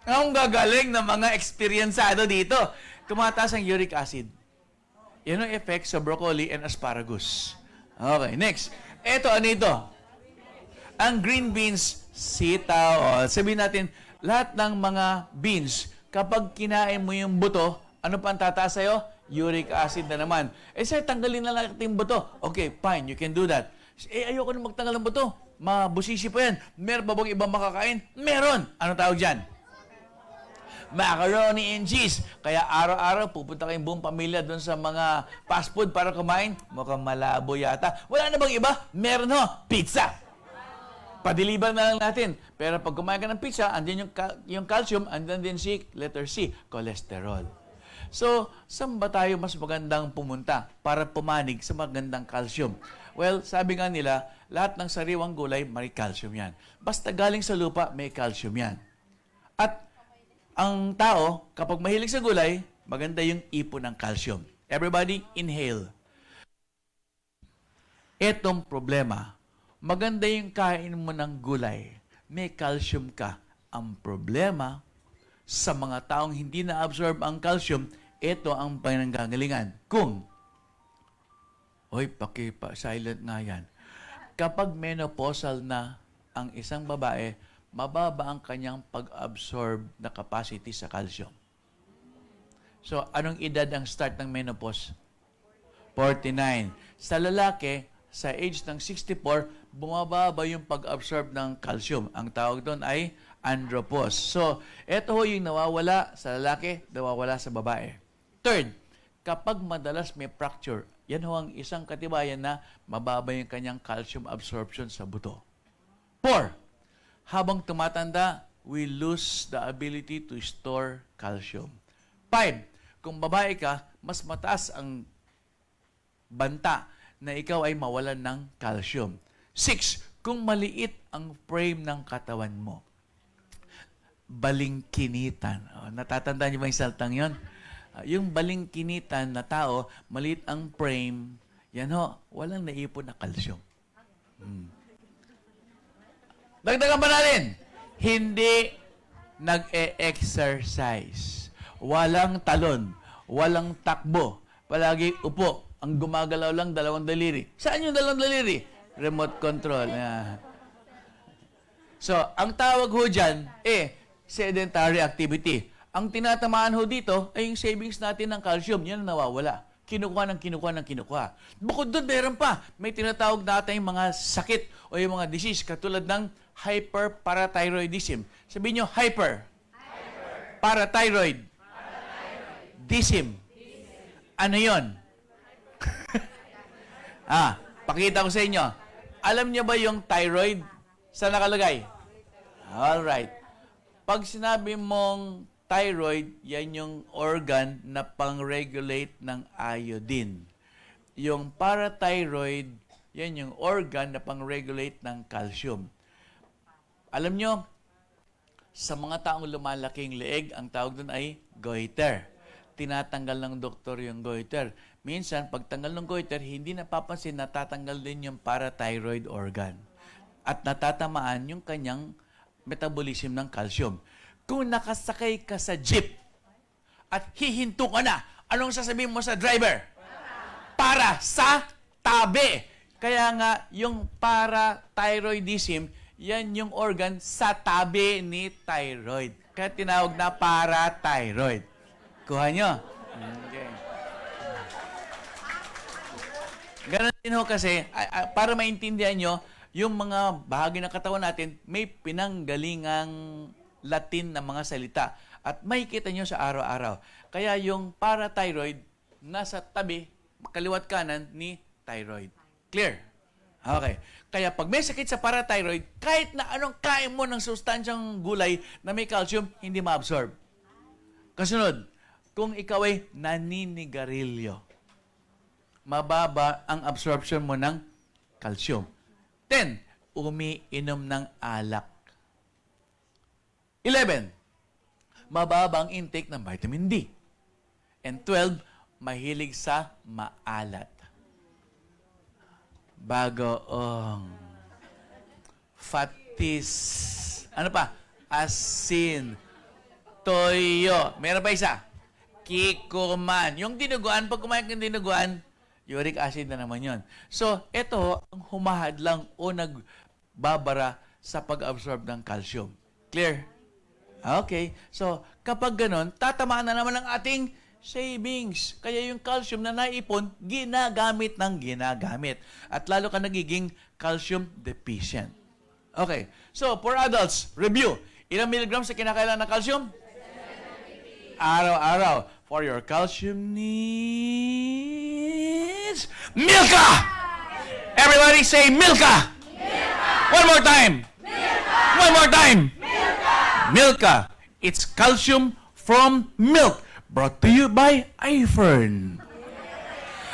Ang gagaling ng mga eksperyensado dito. Tumataas ang uric acid. Yan ang effect sa broccoli and asparagus. Okay, next. Ano ito? Ang green beans, sitaw, sabihin natin, lahat ng mga beans, kapag kinain mo yung buto, ano pa ang tataas sa'yo? Uric acid na naman. Sir, tanggalin na lang yung buto. Okay, fine, you can do that. Ayoko na magtanggal ng buto. Mabusisi pa yan. Meron ba bang ibang makakain? Meron. Ano tawag dyan? Macaroni and cheese. Kaya araw-araw, pupunta kayong buong pamilya doon sa mga fast food para kumain. Mukhang malabo yata. Wala na bang iba? Meron ho, pizza. Padiliban na lang natin. Pero pag kumain ka ng pizza, andyan yung calcium, andyan din si letter C, cholesterol. So, saan ba tayo mas magandang pumunta para pumanig sa magandang calcium? Well, sabi nga nila, lahat ng sariwang gulay, may calcium yan. Basta galing sa lupa, may calcium yan. At ang tao, kapag mahilig sa gulay, maganda yung ipon ng calcium. Everybody, inhale. Etong problema, maganda yung kain mo ng gulay. May calcium ka. Ang problema, sa mga taong hindi na-absorb ang calcium, ito ang pinanggagalingan. Kung, silent nga yan. Kapag menopausal na ang isang babae, mababa ang kanyang pag-absorb na capacity sa calcium. So, anong edad ang start ng menopause? 49. Sa lalaki, sa age ng 64, bumababa yung pag-absorb ng calcium. Ang tawag doon ay andropause. So, ito ho yung nawawala sa lalaki, nawawala sa babae. Third, kapag madalas may fracture, yan ho ang isang katibayan na mababa yung kanyang calcium absorption sa buto. 4, habang tumatanda, we lose the ability to store calcium. 5, kung babae ka, mas mataas ang banta na ikaw ay mawalan ng calcium. 6, kung maliit ang frame ng katawan mo. Balingkinitan. Natatandaan niyo ba yung saltang yon? Yung balingkinitan na tao, maliit ang frame, yan ho, walang naipon na calcium. Dagdagan pa natin, hindi nag-e-exercise. Walang talon, walang takbo, palagi upo. Ang gumagalaw lang, 2 daliri. Saan yung 2 daliri? Remote control. So, ang tawag ho dyan, sedentary activity. Ang tinatamaan ho dito ay yung savings natin ng calcium. Yan ang nawawala. Kinukuha. Bukod doon, meron pa. May tinatawag natin yung mga sakit o yung mga disease katulad ng hyperparathyroidism. Sabihin nyo, parathyroidism. Ano yon? Pakita ko sa inyo. Alam niyo ba yung thyroid? Saan nakalagay? Alright. Pag sinabi mong thyroid, yan yung organ na pang-regulate ng iodine. Yung parathyroid, yan yung organ na pang-regulate ng calcium. Alam nyo, sa mga taong lumalaking leeg, ang tawag doon ay goiter. Tinatanggal ng doktor yung goiter. Minsan, pagtanggal ng goiter, hindi napapansin, natatanggal din yung parathyroid organ. At natatamaan yung kanyang metabolism ng calcium. Kung nakasakay ka sa jeep at hihinto ka na, anong sasabihin mo sa driver? Para sa tabi. Kaya nga, yung parathyroidism, yan yung organ sa tabi ni thyroid. Kaya tinawag na parathyroid. Kuha nyo? Okay. Ganon din ho kasi, para maintindihan nyo, yung mga bahagi ng katawan natin, may pinanggalingang Latin na mga salita. At makikita nyo sa araw-araw. Kaya yung parathyroid, nasa tabi, kaliwat kanan ni thyroid. Clear? Okay. Kaya pag may sakit sa parathyroid, kahit na anong kain mo ng sustansyang gulay na may calcium, hindi ma-absorb. Kasunod, kung ikaw ay naninigarilyo, mababa ang absorption mo ng calcium. 10, umiinom ng alak. 11, mababa ang intake ng vitamin D. And 12, mahilig sa maalat. Bagoong. Fatis. Ano pa? Asin. Toyo. Meron pa isa? Kikuman. Yung dinuguan, pag kumain ng dinuguan, uric acid na naman yon. So, ito ang humahad lang o nagbabara sa pag-absorb ng calcium. Clear? Okay. So, kapag ganon, tatamaan na naman ang ating savings. Kaya yung calcium na naipon, ginagamit ng ginagamit. At lalo ka nagiging calcium deficient. Okay. So, for adults, review. Ilang milligrams sa kinakailangan ng calcium? Araw-araw. For your calcium needs, Milka! Everybody say Milka! Milka! One more time! Milka! One more time! Milka! Milka. It's calcium from milk. Brought to you by iFern.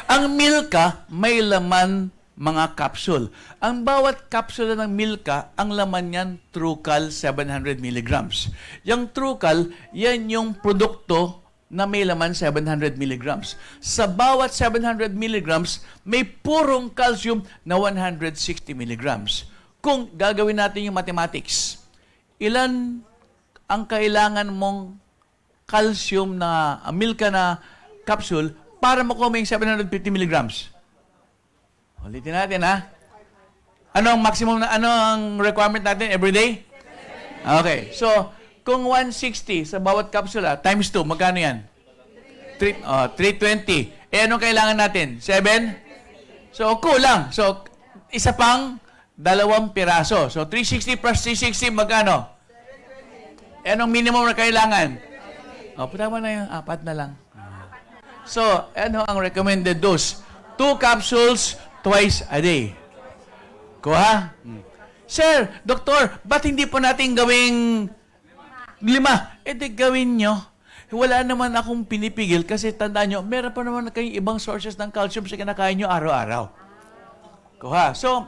Ang Milka may laman mga capsule. Ang bawat kapsula ng Milka, ang laman niyan Trucal 700 milligrams. Yung Trucal, yan yung produkto na may laman 700 milligrams. Sa bawat 700 milligrams, may purong calcium na 160 milligrams. Kung gagawin natin yung mathematics, ilan ang kailangan mong calcium na Milka na capsule para makuha mo yung 750 milligrams? Ulitin natin, ha? Ano ang maximum na, ano ang requirement natin every day? Okay. So, kung 160 sa bawat kapsula, times 2, magkano yan? 320. Anong kailangan natin? 7? So, kulang. So, isa pang 2 piraso. So, 360 plus 360, magkano? Anong minimum na kailangan? Tama na yung 4 na lang. So, ano ang recommended dose? 2 capsules twice a day. Kuha? Sir, doktor, ba't hindi po natin gawing 5? Di gawin nyo. Wala naman akong pinipigil kasi tandaan nyo, meron pa naman kayong ibang sources ng calcium sa kinakain nyo araw-araw. Kuha? So,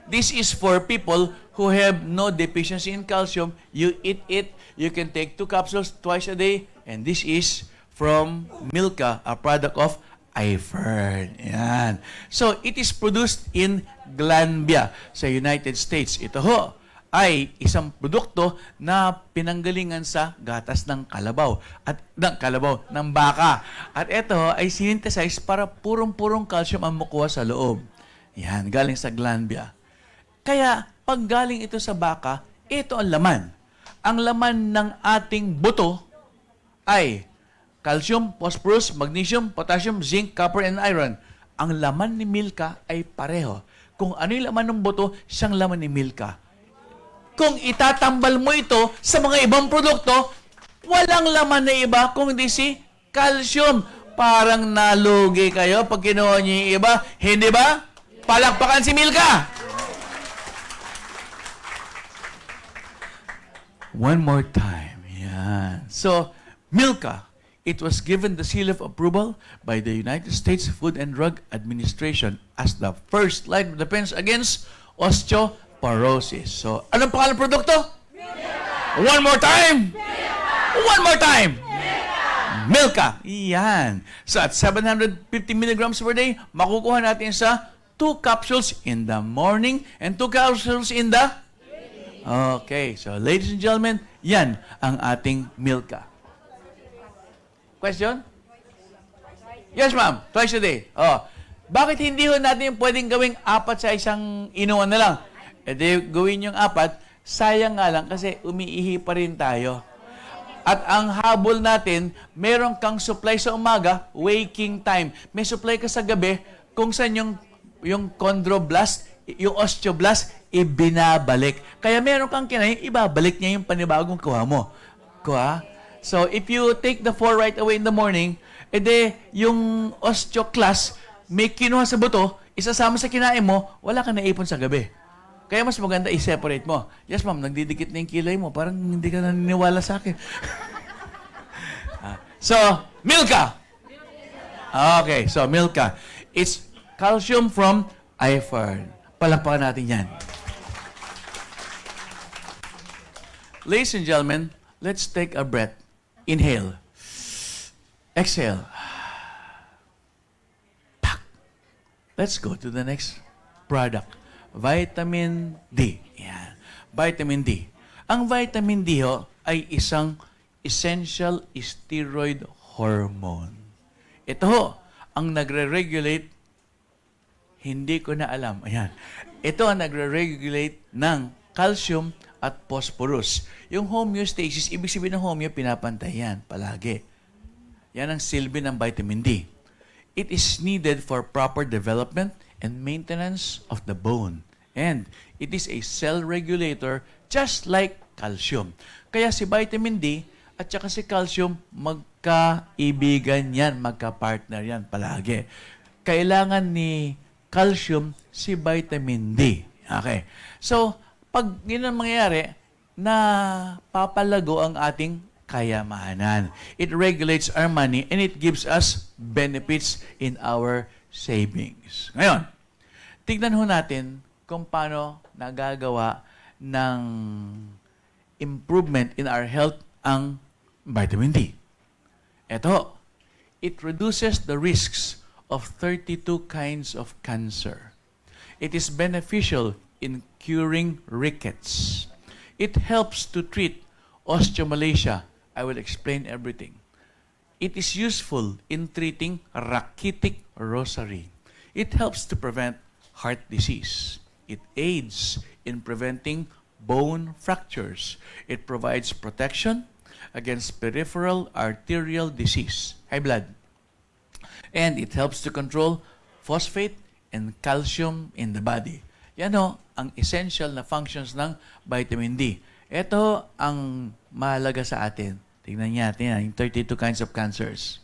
this is for people who have no deficiency in calcium. You eat it, you can take 2 capsules twice a day, and this is from Milka, a product of iFern. Yan. So, it is produced in Glanbia sa United States. Ito ho, ay isang produkto na pinanggalingan sa gatas ng kalabaw ng baka. At ito ay synthesize para purong-purong calcium ang makuha sa loob. Yan, galing sa glanbia. Kaya, pag galing ito sa baka, ito ang laman. Ang laman ng ating buto ay calcium, phosphorus, magnesium, potassium, zinc, copper, and iron. Ang laman ni Milka ay pareho. Kung ano yung laman ng buto, siyang laman ni Milka. Kung itatambal mo ito sa mga ibang produkto, walang laman na iba kung hindi si calcium. Parang nalugi kayo pag kinuha niyo yung iba. Hindi ba? Palakpakan si Milka! One more time. Yan. So, Milka, it was given the seal of approval by the United States Food and Drug Administration as the first line of defense against osteoporosis. So, anong pangalan ng produkto? Milka! One more time! Milka! One more time! Milka! Yan. So, at 750 milligrams per day, makukuha natin sa 2 capsules in the morning and 2 capsules in the Okay. So, ladies and gentlemen, yan ang ating Milka. Question? Yes, ma'am. Twice a day. Oh. Bakit hindi ho natin pwedeng gawing 4 sa isang inuman na lang? E di, gawin yung 4, sayang nga lang kasi umiihi pa rin tayo. At ang habol natin, meron kang supply sa umaga, waking time. May supply ka sa gabi, kung saan yung chondroblast, yung osteoblast, ibinabalik. Kaya meron kang kinain, ibabalik niya yung panibagong kuha mo. Kuha? So, if you take the 4 right away in the morning, edi yung osteoclast, may kinuha sa buto, isasama sa kinain mo, wala kang naipon sa gabi. Kaya mas maganda i-separate mo. Yes, ma'am, nagdidikit na yung kilay mo. Parang hindi ka naniniwala sa akin. So, Milka! Okay, so Milka. It's calcium from iron. Palakpakan natin yan. Ladies and gentlemen, let's take a breath. Inhale. Exhale. Let's go to the next product. Vitamin D. Yan. Vitamin D. Ang vitamin D ho, ay isang essential steroid hormone. Ito ho, ang nagre-regulate, hindi ko na alam. Ayan. Ito ang nagre-regulate ng calcium at phosphorus. Yung homeostasis, ibig sabihin ng homeo, pinapantay yan palagi. Yan ang silbi ng vitamin D. It is needed for proper development and maintenance of the bone. And it is a cell regulator just like calcium. Kaya si vitamin D at saka si calcium, magkaibigan yan, magka-partner yan palagi. Kailangan ni calcium si vitamin D. Okay. So, pag yun ang mangyayari, na papalago ang ating kayamanan. It regulates our money and it gives us benefits in our savings. Ngayon, tignan ho natin kung paano nagagawa ng improvement in our health ang vitamin D. Ito, it reduces the risks of 32 kinds of cancer. It is beneficial in curing rickets. It helps to treat osteomalacia. I will explain everything. It is useful in treating rachitic rosary. It helps to prevent heart disease. It aids in preventing bone fractures. It provides protection against peripheral arterial disease, high blood. And it helps to control phosphate and calcium in the body. Yan ho, ang essential na functions ng vitamin D. Ito ang mahalaga sa atin. Tingnan natin yung 32 kinds of cancers.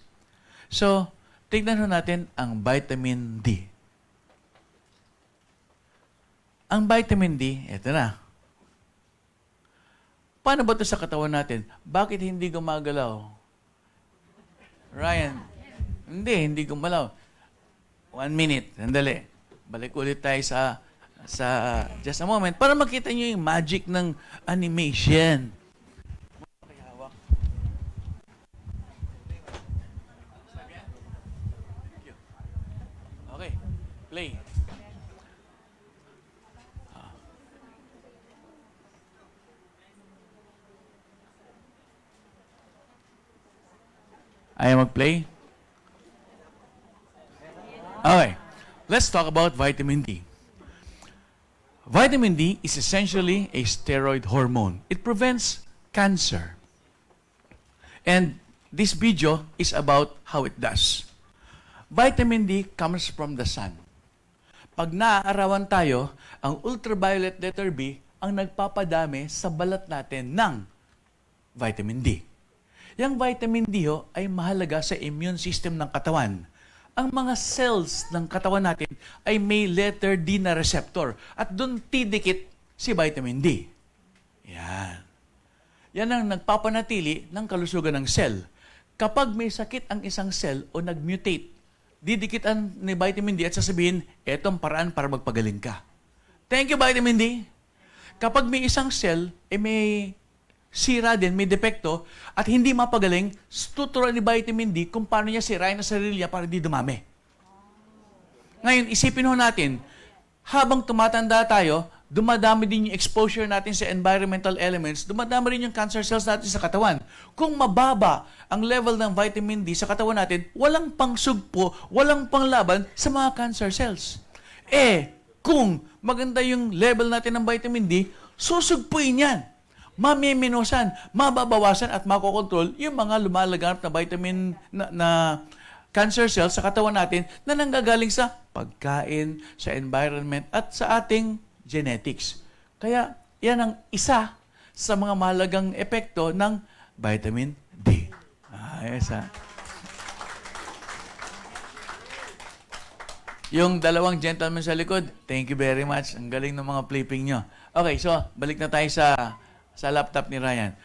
So, tingnan ho natin ang vitamin D. Ang vitamin D, ito na. Paano ba ito sa katawan natin? Bakit hindi gumagalaw? Ryan, hindi gumalaw. 1 minute, sandali. Balik ulit tayo sa just a moment para makita nyo yung magic ng animation. Okay, play. Ayaw mag-play? Okay. Let's talk about vitamin D. Vitamin D is essentially a steroid hormone. It prevents cancer. And this video is about how it does. Vitamin D comes from the sun. Pag naaarawan tayo, ang ultraviolet letter B ang nagpapadami sa balat natin ng vitamin D. Yang vitamin D ay mahalaga sa immune system ng katawan. Ang mga cells ng katawan natin ay may letter D na receptor at doon tidikit si vitamin D. Yan. Yan ang nagpapanatili ng kalusugan ng cell. Kapag may sakit ang isang cell o nag-mutate, didikitan ni vitamin D at sasabihin, etong paraan para magpagaling ka. Thank you, vitamin D. Kapag may isang cell, may sira din, may depekto, at hindi mapagaling, tuturuan ni vitamin D kung paano niya sirain ang sarili niya para di dumami. Ngayon, isipin ho natin, habang tumatanda tayo, dumadami din yung exposure natin sa environmental elements, dumadami rin yung cancer cells natin sa katawan. Kung mababa ang level ng vitamin D sa katawan natin, walang pangsugpo, walang panglaban sa mga cancer cells. Kung maganda yung level natin ng vitamin D, susugpuin yan. Mamiminosan, mababawasan at makokontrol yung mga lumalaganap na vitamin na cancer cells sa katawan natin na nanggagaling sa pagkain, sa environment at sa ating genetics. Kaya yan ang isa sa mga mahalagang epekto ng vitamin D. Yes, ha? Yung dalawang gentlemen sa likod, thank you very much. Ang galing ng mga flipping nyo. Okay, so balik na tayo sa laptop ni Ryan.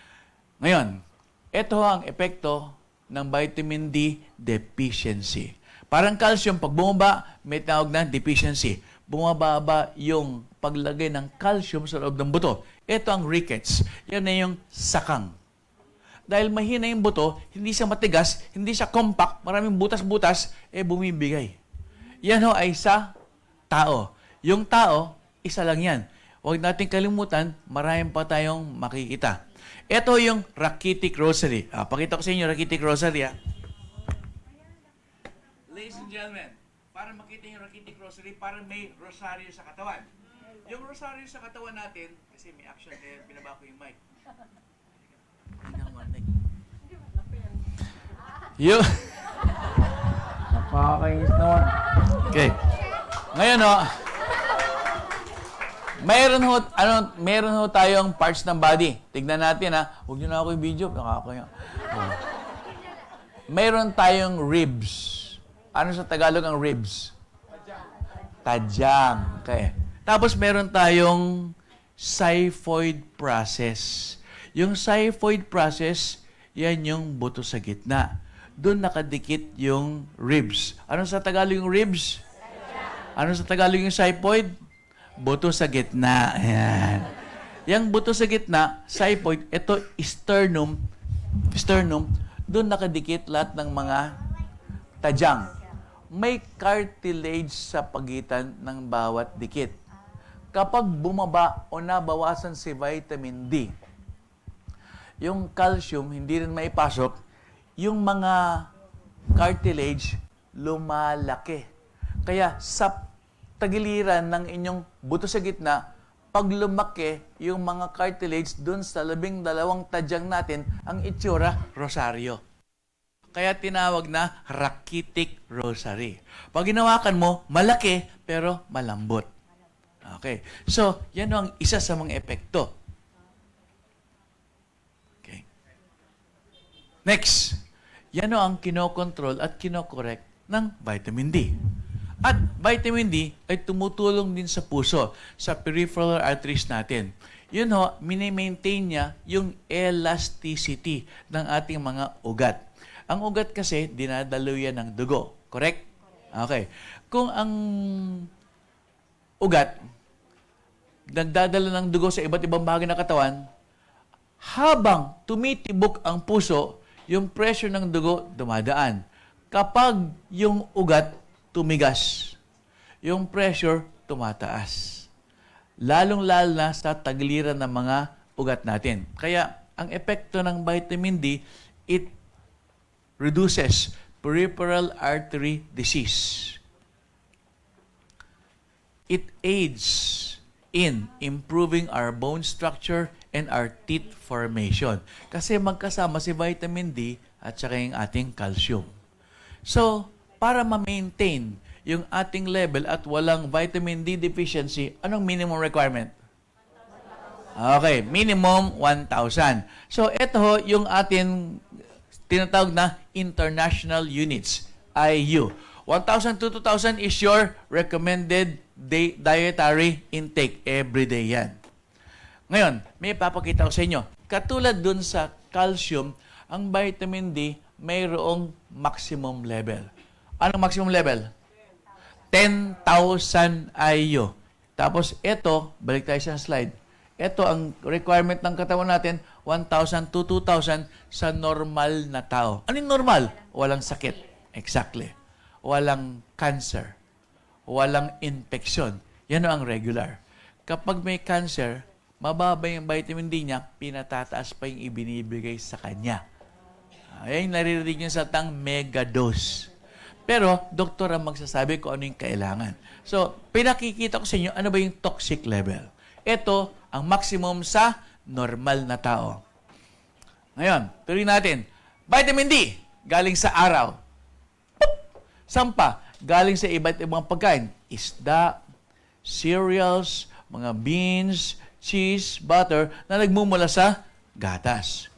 Ngayon, ito ang epekto ng vitamin D deficiency. Parang calcium, pag bumaba, may tawag na deficiency. Bumababa yung paglagay ng calcium sa loob ng buto. Ito ang rickets. Yan na yung sakang. Dahil mahina yung buto, hindi siya matigas, hindi siya compact, maraming butas-butas, bumibigay. Yan ho ay sa tao. Yung tao, isa lang yan. Huwag natin kalimutan, maraming pa tayong makikita. Ito yung rachitic rosary. Pakita ko sa inyo rachitic rosary. Ladies and gentlemen, para makita yung rachitic rosary, parang may rosaryo sa katawan. Yung rosaryo sa katawan natin, kasi may action kaya binaba ko yung mic. Yung... Napakainis naman. Okay. Ngayon meron ho tayong parts ng body. Tignan natin Huwag niyo na ako yung video, nakakaya. Meron tayong ribs. Ano sa Tagalog ang ribs? Tadyang. Okay. Tapos meron tayong xiphoid process. Yung xiphoid process, yan yung buto sa gitna. Doon nakadikit yung ribs. Ano sa Tagalog yung ribs? Ano sa Tagalog yung xiphoid? Buto sa gitna. Ayan. Yung buto sa gitna, xiphoid, ito sternum, doon nakadikit lahat ng mga tadyang. May cartilage sa pagitan ng bawat dikit. Kapag bumaba o nabawasan si vitamin D, yung calcium hindi rin maipasok, yung mga cartilage lumalaki. Kaya sa tagiliran ng inyong buto sa gitna, pag lumaki yung mga cartilage dun sa 12 tadyang natin, ang itsura, rosaryo. Kaya tinawag na rachitic rosary. Pag ginawakan mo, malaki pero malambot. Okay. So, yan ang isa sa mga epekto. Okay. Next. Yan ang kinokontrol at kinokorek ng vitamin D. At vitamin D ay tumutulong din sa puso, sa peripheral arteries natin. Yun mini-maintain niya yung elasticity ng ating mga ugat. Ang ugat kasi, dinadalo yan ng dugo. Correct? Okay. Kung ang ugat, nagdadala ng dugo sa iba't ibang bahagi ng katawan, habang tumitibok ang puso, yung pressure ng dugo dumadaan. Kapag yung ugat tumigas, yung pressure tumataas. Lalong-lalo na sa tagiliran ng mga ugat natin. Kaya, ang epekto ng vitamin D, it reduces peripheral artery disease. It aids in improving our bone structure and our teeth formation. Kasi magkasama si vitamin D at saka yung ating calcium. So, para ma-maintain yung ating level at walang vitamin D deficiency, anong minimum requirement? Okay, minimum 1,000. So, ito ho yung ating tinatawag na international units, IU. 1,000 to 2,000 is your recommended dietary intake. Everyday yan. Ngayon, may papakita ko sa inyo. Katulad dun sa calcium, ang vitamin D mayroong maximum level. Anong maximum level? 10,000 IU. Tapos ito, balik tayo sa slide. Ito ang requirement ng katawan natin, 1,000 to 2,000 sa normal na tao. Ano yung normal? Walang sakit. Exactly. Walang cancer. Walang infection. Yan ang regular. Kapag may cancer, mababa yung vitamin D niya, pinatataas pa yung ibinibigay sa kanya. Ayan yung naririnig niyo sa tang megadose. Pero, doktor ang magsasabi kung ano yung kailangan. So, pinakikita ko sa inyo, ano ba yung toxic level? Ito, ang maximum sa normal na tao. Ngayon, tuloy natin. Vitamin D, galing sa araw. Sampa, galing sa iba't ibang pagkain. Isda, cereals, mga beans, cheese, butter, na nagmumula sa gatas.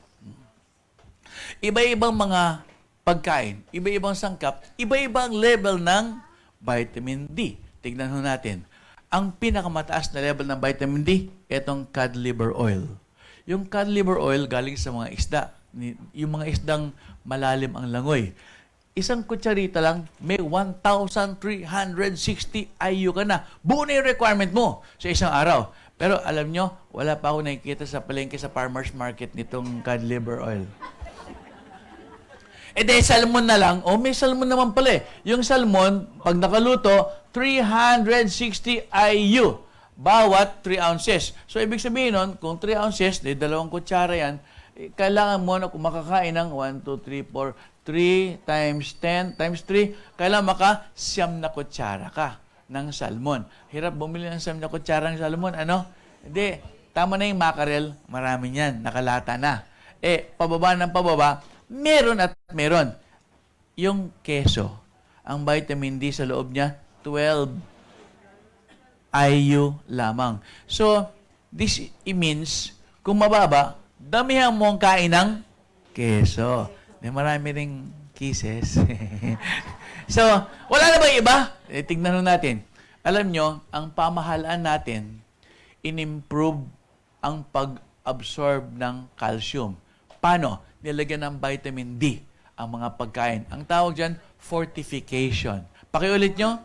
Iba-ibang mga pagkain, iba-ibang sangkap, iba-ibang level ng vitamin D. Tignan ho natin. Ang pinakamataas na level ng vitamin D, itong cod liver oil. Yung cod liver oil galing sa mga isda. Yung mga isdang malalim ang langoy. Isang kutsarita lang, may 1,360 IU ka na. Buo na yung requirement mo sa isang araw. Pero alam nyo, wala pa ako nakikita sa palengke sa farmer's market nitong cod liver oil. Dahil salmon na lang, may salmon naman pala eh. Yung salmon, pag nakaluto, 360 IU. Bawat 3 ounces. So, ibig sabihin nun, kung 3 ounces, 2 kutsara yan, kailangan mo na kung makakain ng 1, 2, 3, 4, 3 times 10 times 3, kailangan maka 9 na kutsara ka ng salmon. Hirap bumili ng 9 na kutsara ng salmon, ano? Hindi. Tama na yung mackerel, marami niyan, nakalata na. Pababa ng pababa, meron at meron. Yung keso, ang vitamin D sa loob niya, 12 IU lamang. So, this means, kung mababa, damihan mo ang kain ng keso. Marami ring kisses. So, wala na ba iba? Tignan natin. Alam nyo, ang pamahalaan natin, in-improve ang pag-absorb ng calcium. Paano? Nilagyan ng vitamin D ang mga pagkain. Ang tawag dyan, fortification. Pakiulit nyo?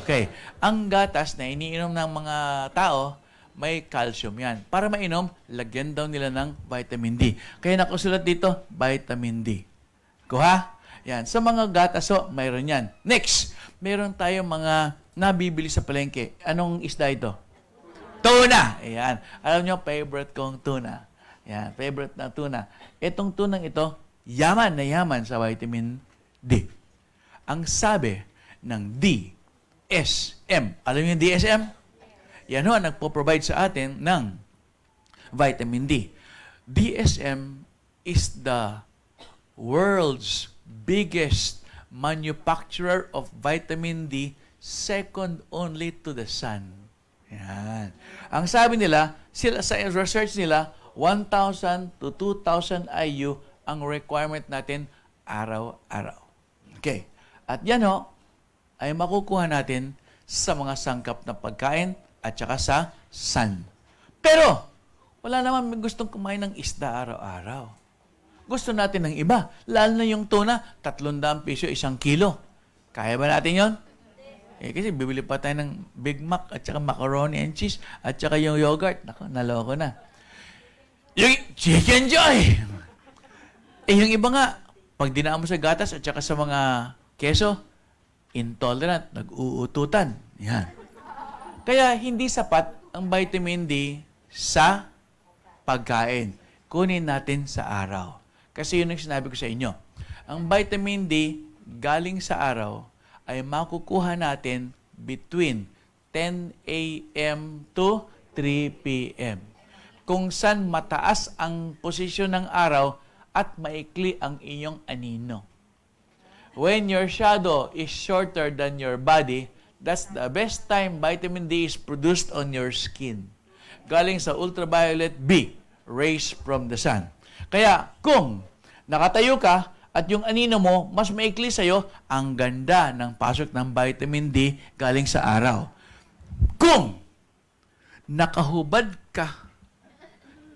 Okay. Ang gatas na iniinom ng mga tao, may calcium yan. Para mainom, lagyan daw nila ng vitamin D. Kaya nakusulat dito, vitamin D. Kuha? Yan. Sa mga gatas, mayroon yan. Next, mayroon tayong mga nabibili sa palengke. Anong isda ito? Tuna! Ayan. Alam nyo, favorite kong tuna. Yan. Favorite na tuna. Itong tunang ito, yaman na yaman sa vitamin D. Ang sabi ng DSM. Alam niyo yung DSM? Yan ho, nagpo-provide sa atin ng vitamin D. DSM is the world's biggest manufacturer of vitamin D, second only to the sun. Yan. Ang sabi nila, sila sa research nila, 1,000 to 2,000 IU ang requirement natin araw-araw. Okay. At yan ho, ay makukuha natin sa mga sangkap na pagkain at saka sa sun. Pero, wala naman may gustong kumain ng isda araw-araw. Gusto natin ng iba. Lalo na yung tuna, 300 piso, 1 kilo. Kaya ba natin yon? Kasi bibili pa tayo ng Big Mac at saka macaroni and cheese at saka yung yogurt. Nako, naloko na. Yung Chicken Joy! Yung iba nga, pag dinaan mo sa gatas at saka sa mga keso, intolerant, nag-uututan. Yan. Kaya hindi sapat ang vitamin D sa pagkain. Kunin natin sa araw. Kasi yun ang sinabi ko sa inyo. Ang vitamin D galing sa araw ay makukuha natin between 10 a.m. to 3 p.m. Kung saan mataas ang posisyon ng araw at maikli ang iyong anino. When your shadow is shorter than your body, that's the best time vitamin D is produced on your skin. Galing sa ultraviolet B, rays from the sun. Kaya kung nakatayo ka at yung anino mo mas maikli sa'yo, ang ganda ng pasok ng vitamin D galing sa araw. Kung nakahubad ka,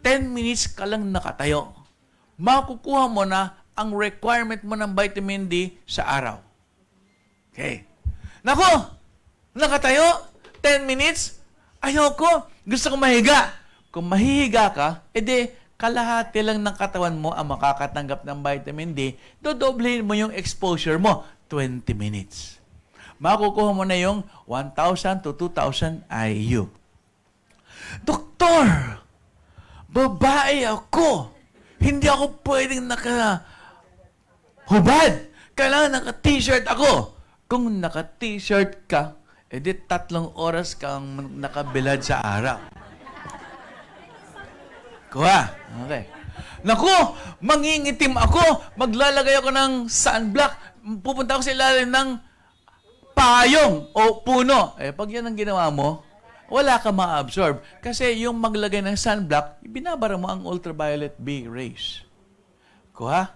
10 minutes ka lang nakatayo, makukuha mo na ang requirement mo ng vitamin D sa araw. Okay. Nako, nakatayo, 10 minutes, ayoko, gusto ko mahiga. Kung mahihiga ka, edi kalahati lang ng katawan mo ang makakatanggap ng vitamin D, dodoblehin mo yung exposure mo, 20 minutes. Makukuha mo na yung 1,000 to 2,000 IU. Doktor, babae ako. Hindi ako pwedeng hubad. Kailangan naka-t-shirt ako. Kung naka-t-shirt ka, edi 3 oras kang nakabilad sa araw. Kuha. Okay. Naku, mangingitim ako. Maglalagay ako ng sunblock. Pupunta ako sa ilalim ng payong o puno. Pag yan ang ginawa mo, wala ka ma-absorb. Kasi yung maglagay ng sunblock, binabara mo ang ultraviolet B rays. Kuha?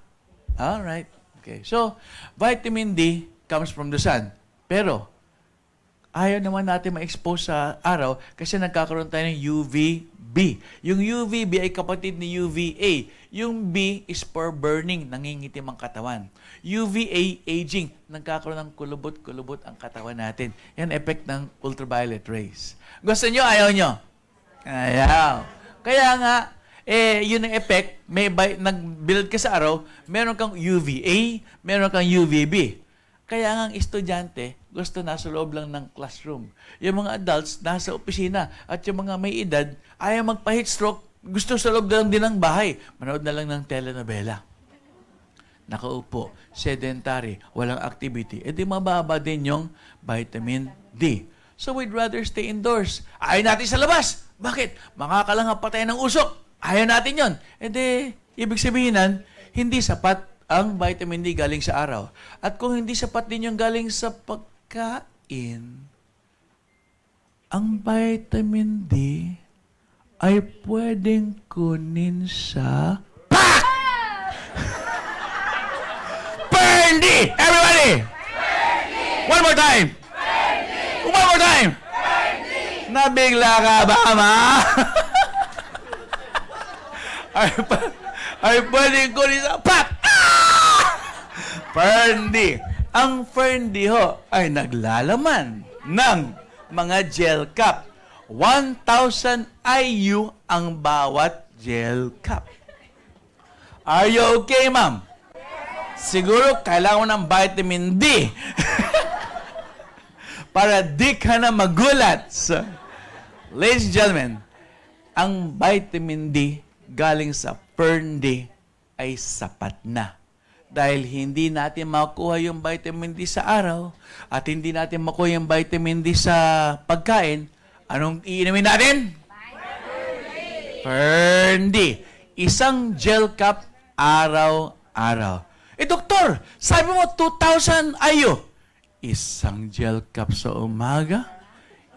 Alright. Okay. So, vitamin D comes from the sun. Pero, ayaw naman natin ma-expose sa araw kasi nagkakaroon tayo ng UVB. Yung UVB ay kapatid ni UVA. Yung B is for burning, nangingitim ang katawan. UVA, aging, nagkakaroon ng kulubot-kulubot ang katawan natin. Yan effect ng ultraviolet rays. Gusto nyo, ayaw nyo? Ayaw. Kaya nga, yun ang effect, nag-build ka sa araw, meron kang UVA, meron kang UVB. Kaya nga ang estudyante, gusto nasa loob lang ng classroom. Yung mga adults, nasa opisina. At yung mga may edad, ayaw magpa-heat stroke, gusto sa loob lang din ng bahay. Manood na lang ng telenovela. Nakaupo, sedentary, walang activity. Di mababa din yung vitamin D. So we'd rather stay indoors. Ayaw natin sa labas. Bakit? Makakalanghap pa tayo ng usok. Ayaw natin yon. Ibig sabihin hindi sapat ang vitamin D galing sa araw. At kung hindi sapat din yung galing sa pagkain, ang vitamin D ay pwedeng kunin sa PAK! Burn D! Everybody! Burn D! One more time! Burn D! One more time! Burn D! Nabigla ka ba, ma? ay pwedeng kunin sa PAK! Ferndi. Ang Ferndi ho ay naglalaman ng mga gel cap. 1,000 IU ang bawat gel cap. Are you okay, ma'am? Siguro kailangan mo ng vitamin D. Para di ka na magulat. So, ladies and gentlemen, ang vitamin D galing sa Ferndi ay sapat na. Dahil hindi natin makuha yung vitamin D sa araw at hindi natin makuha yung vitamin D sa pagkain, anong iinumin natin? Ferndi. Isang gel cap araw-araw. Doktor, sabi mo 2,000 IU. Isang gel cap sa umaga,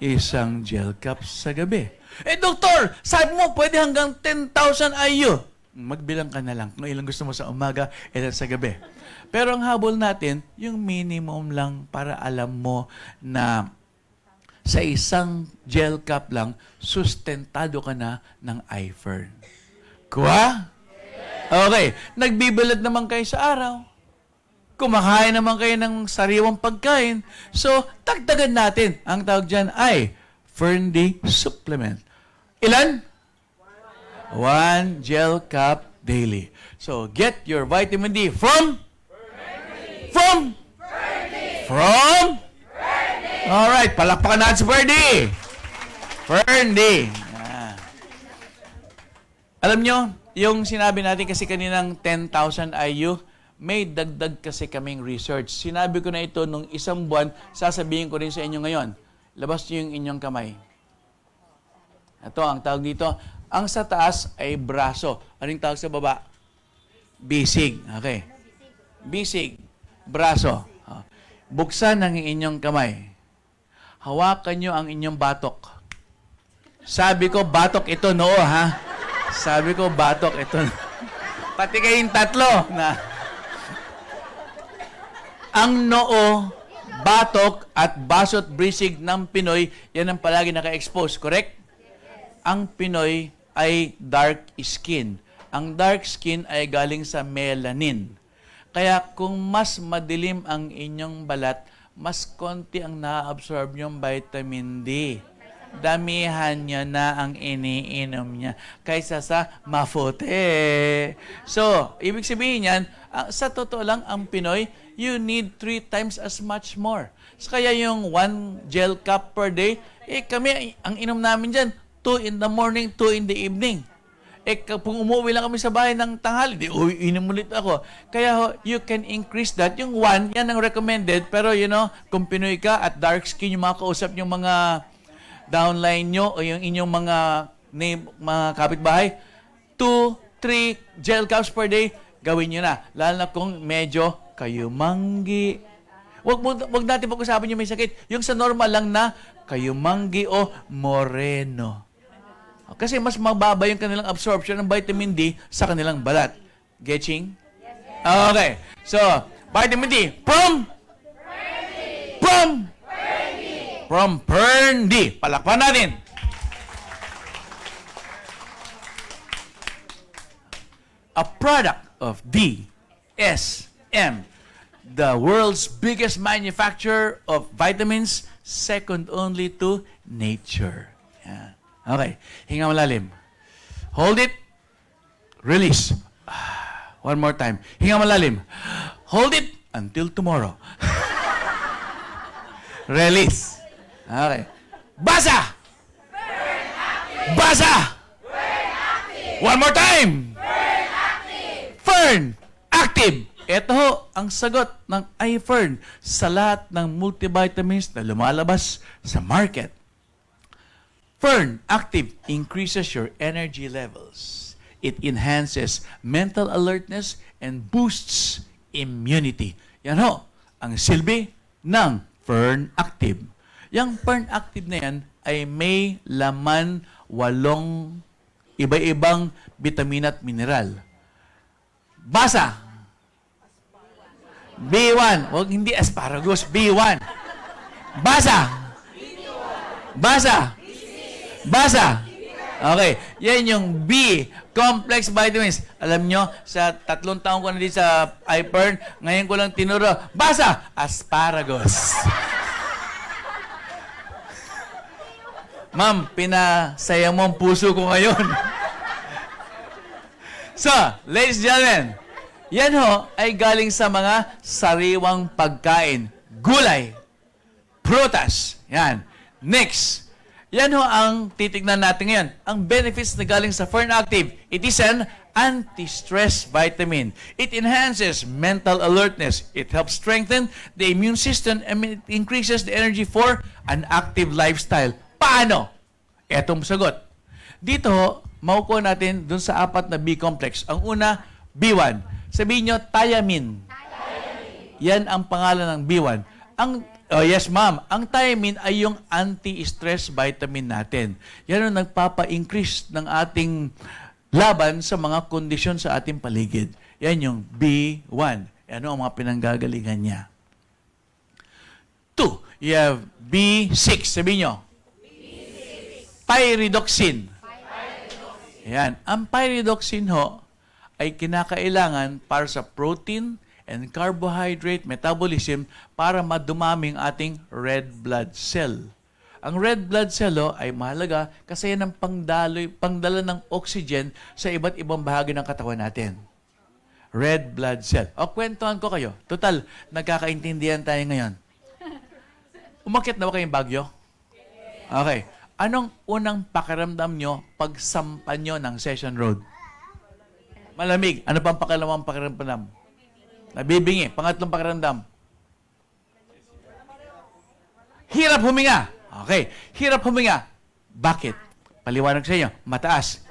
isang gel cap sa gabi. Doktor, sabi mo pwede hanggang 10,000 IU. Magbilang ka na lang kung ilang gusto mo sa umaga, ilan sa gabi. Pero ang habol natin, yung minimum lang para alam mo na sa isang gel cap lang, sustentado ka na ng iFern. Kuha? Okay. Nagbibilad naman kayo sa araw. Kumakain naman kayo ng sariwang pagkain. So, dagdagan natin. Ang tawag dyan ay Ferndi supplement. Ilan? 1 gel cap daily. So, get your vitamin D from? Alright, palakpakan natin si Ferndi. Ferndi. Alam nyo, yung sinabi natin kasi kaninang 10,000 IU, may dagdag kasi kaming research. Sinabi ko na ito nung isang buwan, sasabihin ko rin sa inyo ngayon. Labas niyo yung inyong kamay. Ito, ang tawag dito. Ang sa taas ay braso. Anong tawag sa baba? Bisig. Okay. Bisig. Braso. Buksan ang inyong kamay. Hawakan nyo ang inyong batok. Sabi ko, batok ito, noo, ha? Sabi ko, batok ito. Pati kayong tatlo na ang noo, batok, at basot brisig ng Pinoy, yan ang palagi naka-expose, correct? Ang Pinoy ay dark skin. Ang dark skin ay galing sa melanin. Kaya kung mas madilim ang inyong balat, mas konti ang na-absorb yung vitamin D. Damihan niya na ang iniinom niya kaysa sa maputi. So, ibig sabihin yan, sa totoo lang, ang Pinoy, you need 3 times as much more. So, kaya yung 1 gel cup per day, kami, ang inom namin dyan, 2 in the morning, 2 in the evening. Kung umuwi lang kami sa bahay ng tanghali, inom ulit ako. Kaya you can increase that. Yung 1, yan ang recommended. Pero kung Pinoy ka at dark skin, yung mga kausap yung mga downline nyo o yung inyong mga kapitbahay, 2, 3 gel cups per day, gawin nyo na. Lalo na kung medyo kayumanggi. Wag natin pag-usapan yung may sakit. Yung sa normal lang na kayumanggi o moreno. Kasi mas mababa yung kanilang absorption ng vitamin D sa kanilang balat. Getching? Okay. So, vitamin D from Fern D. Palakpan natin. A product of DSM, the world's biggest manufacturer of vitamins, second only to nature. Yan. Okay. Hinga malalim. Hold it. Release. One more time. Hinga malalim. Hold it until tomorrow. Release. Okay. Basa! Basa! One more time. Fern Active. Ito ho, ang sagot ng iFern sa lahat ng multivitamins na lumalabas sa market. Fern Active increases your energy levels. It enhances mental alertness and boosts immunity. Yan ho, ang silbi ng Fern Active. Yang Fern Active na yan ay may laman 8 iba-ibang bitamina at mineral. Basa! B1. Huwag hindi asparagus. B1. Basa! Basa! Basa! Okay. Yan yung B, complex vitamins. Alam nyo, sa 3 taon ko na dito sa iFern, ngayon ko lang tinuro, basa! Asparagus. Ma'am, pinasaya mo ang puso ko ngayon. So, ladies and gentlemen, yan ho ay galing sa mga sariwang pagkain. Gulay, prutas. Yan. Next. Yan ho ang titignan natin ngayon. Ang benefits na galing sa Fern Active. It is an anti-stress vitamin. It enhances mental alertness. It helps strengthen the immune system and it increases the energy for an active lifestyle. Paano? Etong sagot. Dito ho, makukuha natin dun sa 4 na B-complex. Ang una, B1. Sabihin nyo, thiamine. Yan ang pangalan ng B1. Yes, ma'am. Ang thiamine ay yung anti-stress vitamin natin. Yan ang nagpapa-increase ng ating laban sa mga kondisyon sa ating paligid. Yan yung B1. Yan ang mga pinanggagalingan niya. 2, you have B6. Sabihin nyo. Pyridoxine. Yan. Ang pyridoxine ho ay kinakailangan para sa protein and carbohydrate metabolism para madumaming ating red blood cell. Ang red blood cell ay mahalaga kasi yan ang pangdala ng oxygen sa iba't ibang bahagi ng katawan natin. Red blood cell. O, kwentuhan ko kayo. Total, nagkakaintindihan tayo ngayon. Umakyat na ba kayong Baguio? Okay. Anong unang pakiramdam nyo pag sampan nyo ng Session Road? Malamig. Ano pang pakilamang pakiramdam? Nabibingi. Pangatlong pakiramdam. Hirap huminga. Okay. Hirap huminga. Bakit? Paliwanag sa inyo. Mataas.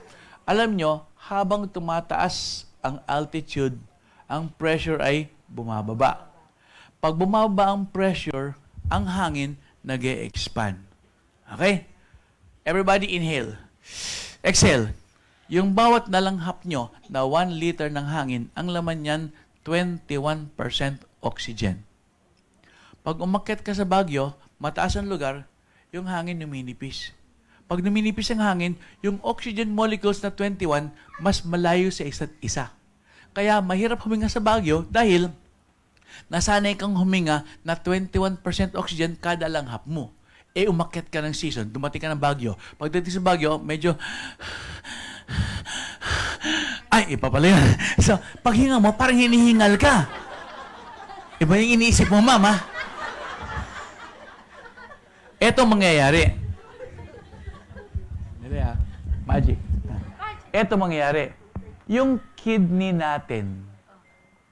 Alam nyo, habang tumataas ang altitude, ang pressure ay bumababa. Pag bumababa ang pressure, ang hangin nag-e-expand. Okay? Everybody inhale. Exhale. Yung bawat nalanghap nyo na 1 liter ng hangin, ang laman niyan 21% oxygen. Pag umakyat ka sa Baguio, mataas ang lugar, yung hangin numinipis. Pag numinipis ang hangin, yung oxygen molecules na 21, mas malayo sa isa't isa. Kaya mahirap huminga sa Baguio dahil nasanay kang huminga na 21% oxygen kada langhap mo. Umakyat ka ng season, dumating ka ng Baguio. Pagdating sa Baguio, medyo ay, iba pala yun. So, paghinga mo, parang hinihingal ka. Iba yung iniisip mo, mama. Ito mangyayari. Magic. Ito mangyayari. Yung kidney natin,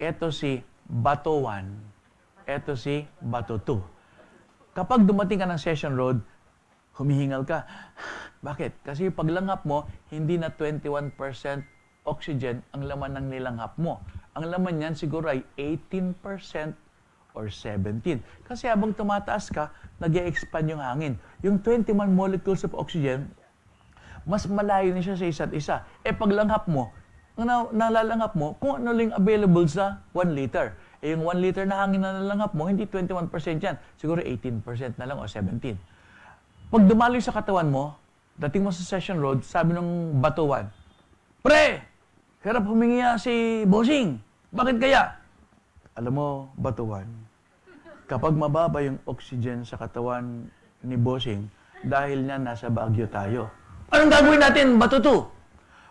ito si bato 1, ito si bato 2. Kapag dumating ka ng Session Road, humihingal ka. Bakit? Kasi yung paglanghap mo, hindi na 21% oxygen ang laman ng nilanghap mo. Ang laman niyan siguro ay 18% or 17%. Kasi habang tumataas ka, nag-e-expand yung hangin. Yung 21 molecules of oxygen, mas malayo na siya sa isa't isa. Paglanghap mo, nalalanghap mo, kung ano lang available sa 1 liter. Yung 1 liter na hangin na nalanghap mo, hindi 21% yan. Siguro 18% na lang o 17%. Pag dumaloy sa katawan mo, dating mo sa Session Road, sabi ng batuan, "Pre, hirap humingi si Bossing. Bakit kaya?" Alam mo, batuan, kapag mababa yung oxygen sa katawan ni Bossing, dahil niya nasa Baguio tayo, anong gagawin natin, bato 2?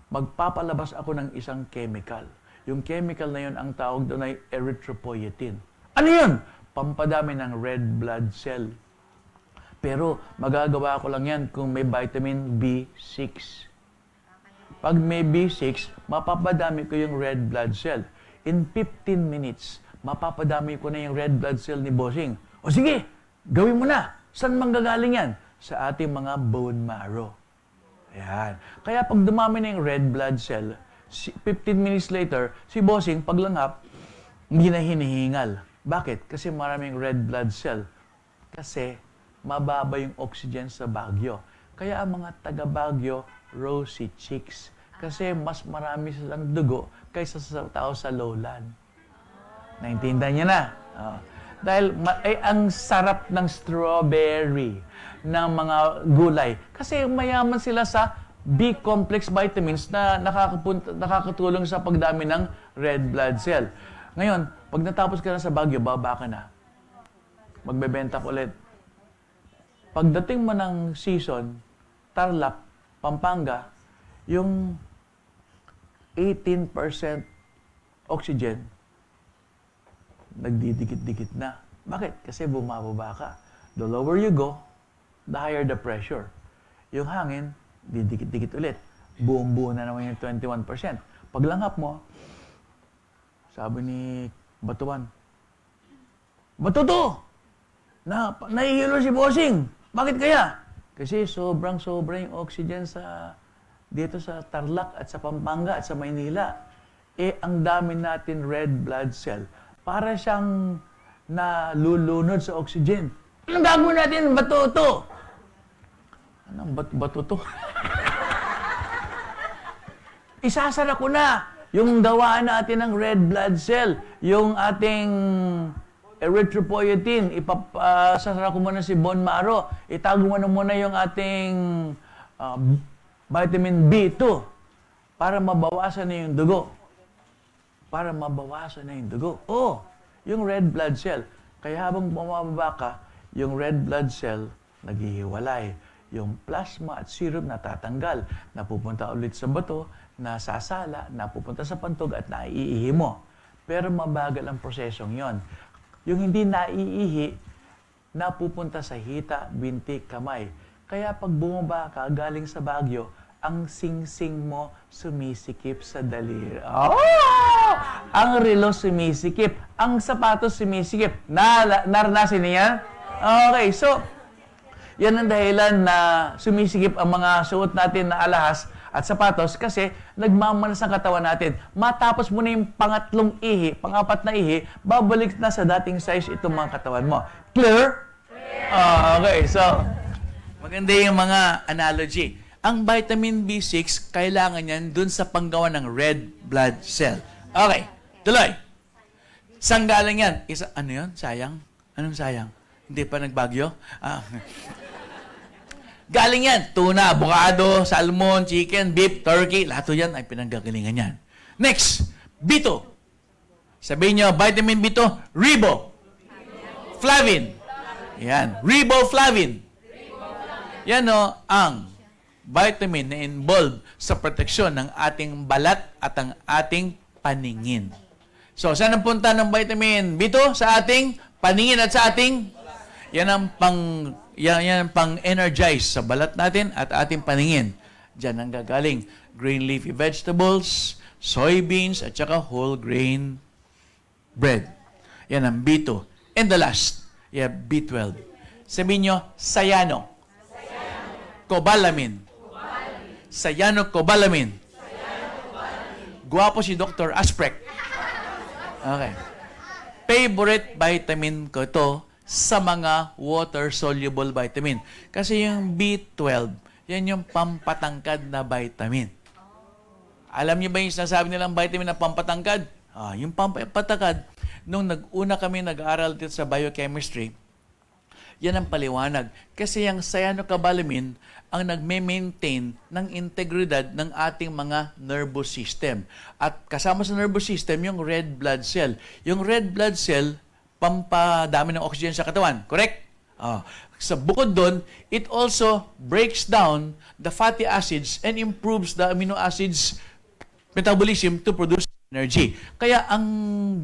Magpapalabas ako ng isang chemical. Yung chemical na yun, ang tawag doon ay erythropoietin. Ano yun? Pampadami ng red blood cell. Pero magagawa ko lang yan kung may vitamin B6. Pag may B6, mapapadami ko yung red blood cell. In 15 minutes, mapapadami ko na yung red blood cell ni Bossing. O sige, gawin mo na. Saan manggagaling yan? Sa ating mga bone marrow. Ayan. Kaya pag dumami na yung red blood cell, 15 minutes later, si Bossing, paglanghap, hindi na hinihingal. Bakit? Kasi maraming red blood cell. Kasi mababa yung oxygen sa Baguio. Kaya ang mga taga Baguio, rosy cheeks. Kasi mas marami silang dugo kaysa sa tao sa lowland. Naintindihan niya na? Dahil ang sarap ng strawberry, ng mga gulay. Kasi mayaman sila sa B-complex vitamins na nakakatulong sa pagdami ng red blood cell. Ngayon, pag natapos ka na sa Baguio, baba ka na. Magbebenta ka ulit. Pagdating mo ng season, Tarlac, Pampanga, yung 18% oxygen, nagdidikit-dikit na. Bakit? Kasi bumababa ka. The lower you go, the higher the pressure. Yung hangin, didikit-dikit ulit. Buong-buo na naman yung 21%. Paglanghap mo, sabi ni Batuan, "Bato to! Nahihilo si Bossing. Bakit kaya?" Kasi sobrang-sobra yung oxygen dito sa Tarlac at sa Pampanga at sa Maynila. Ang dami natin red blood cell. Para siyang nalulunod sa oxygen. Anong gagawin natin? Bato to! Anong bato to? Isasara ko na yung gawaan natin ng red blood cell, yung ating erythropoietin, ipasasara ko muna si bone marrow, itago mo na muna yung ating vitamin B2 para mabawasan na yung dugo. Para mabawasan na yung dugo. Yung red blood cell. Kaya habang bumababa ka, yung red blood cell naghihiwalay. Yung plasma at serum natatanggal, napupunta ulit sa bato, nasasala, napupunta sa pantog at naiihi mo. Pero mabagal ang prosesong yon. Yung hindi naiihi, napupunta sa hita, binti, kamay. Kaya pag bumaba ka galing sa Baguio, ang sing-sing mo sumisikip sa daliri. Oh! Ang relo sumisikip. Ang sapatos sumisikip. Naranasan niya? Okay, so, yan ang dahilan na sumisikip ang mga suot natin na alahas at sapatos kasi nagmamanas ang katawan natin. Matapos mo na yung pangatlong ihi, pangapat na ihi, babalik na sa dating size itong mga katawan mo. Clear? Okay, so, maganda yung mga analogy. Ang vitamin B6, kailangan yan dun sa panggawa ng red blood cell. Okay, tuloy. Saan galing yan? Ano yun? Sayang? Anong sayang? Hindi pa nagbagyo? Galing yan. Tuna, avocado, salmon, chicken, beef, turkey. Lahat yan ay pinanggagalingan yan. Next, B2. Sabihin nyo, vitamin B2, riboflavin. Yan, riboflavin. Yan o, ang vitamin na involved sa proteksyon ng ating balat at ang ating paningin. So, saan ang punta ng vitamin B2? Sa ating paningin at sa ating... Yan ang pang-energize sa balat natin at ating paningin. Diyan ang gagaling. Green leafy vegetables, soybeans, at saka whole grain bread. Yan ang B2. And the last, you have B12. Sabihin nyo, sayano. Cobalamin. Cyano-cobalamin. Guwapo si Dr. Asprek. Okay. Favorite vitamin ko to sa mga water-soluble vitamin. Kasi yung B12, yan yung pampatangkad na vitamin. Alam niyo ba yung sinasabi nilang vitamin na pampatangkad? Yung pampatangkad, nung nag-una kami nag-aaral dito sa biochemistry, yan ang paliwanag. Kasi yung cyanocobalamin ang nagme-maintain ng integridad ng ating mga nervous system. At kasama sa nervous system, yung red blood cell. Yung red blood cell, pampadami ng oxygen sa katawan. Correct? Sa bukod doon, it also breaks down the fatty acids and improves the amino acids metabolism to produce energy. Kaya ang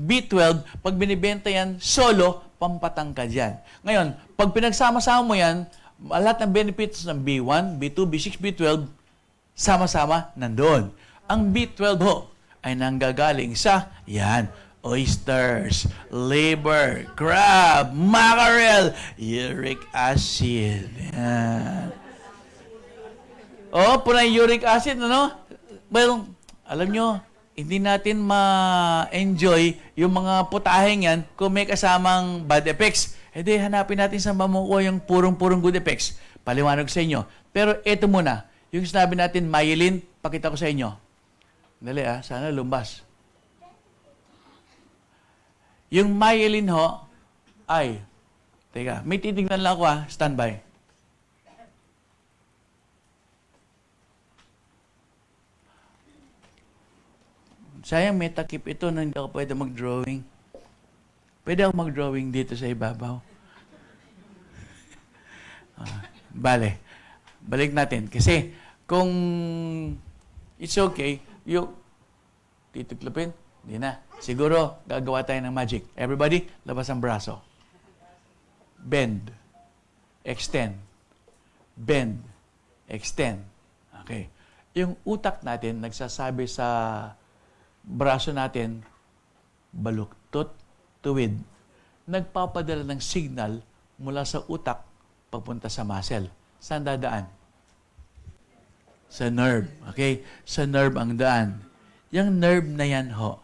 B12, pag binibenta yan, solo, pampatangkad yan. Ngayon, pag pinagsama-sama mo yan, lahat ng benefits ng B1, B2, B6, B12, sama-sama nandoon. Ang B12 ho, ay nanggagaling sa, yan, oysters, liver, crab, mackerel, uric acid. Yan. Puna uric acid, ano? Well, alam nyo, hindi natin ma-enjoy yung mga putaheng yan kung may kasamang bad effects. Di hanapin natin sa mamukuha yung purong-purong good effects. Paliwanag sa inyo. Pero ito muna, yung sinabi natin, myelin, pakita ko sa inyo. Dali sana lumbas. Yung myelin ho, ay, teka, may titignan lang ako standby. Sayang may takip ito na hindi ako pwede mag-drawing. Pwede ako mag-drawing dito sa ibabaw. Balik natin. Kasi kung it's okay, yung titiklopin, hindi na. Siguro, gagawa tayo ng magic. Everybody, labas ang braso. Bend. Extend. Bend. Extend. Okay. Yung utak natin, nagsasabi sa braso natin, baluktot, tuwid. Nagpapadala ng signal mula sa utak papunta sa muscle. Saan dadaan? Sa nerve. Okay? Sa nerve ang daan. Yung nerve na yan ho,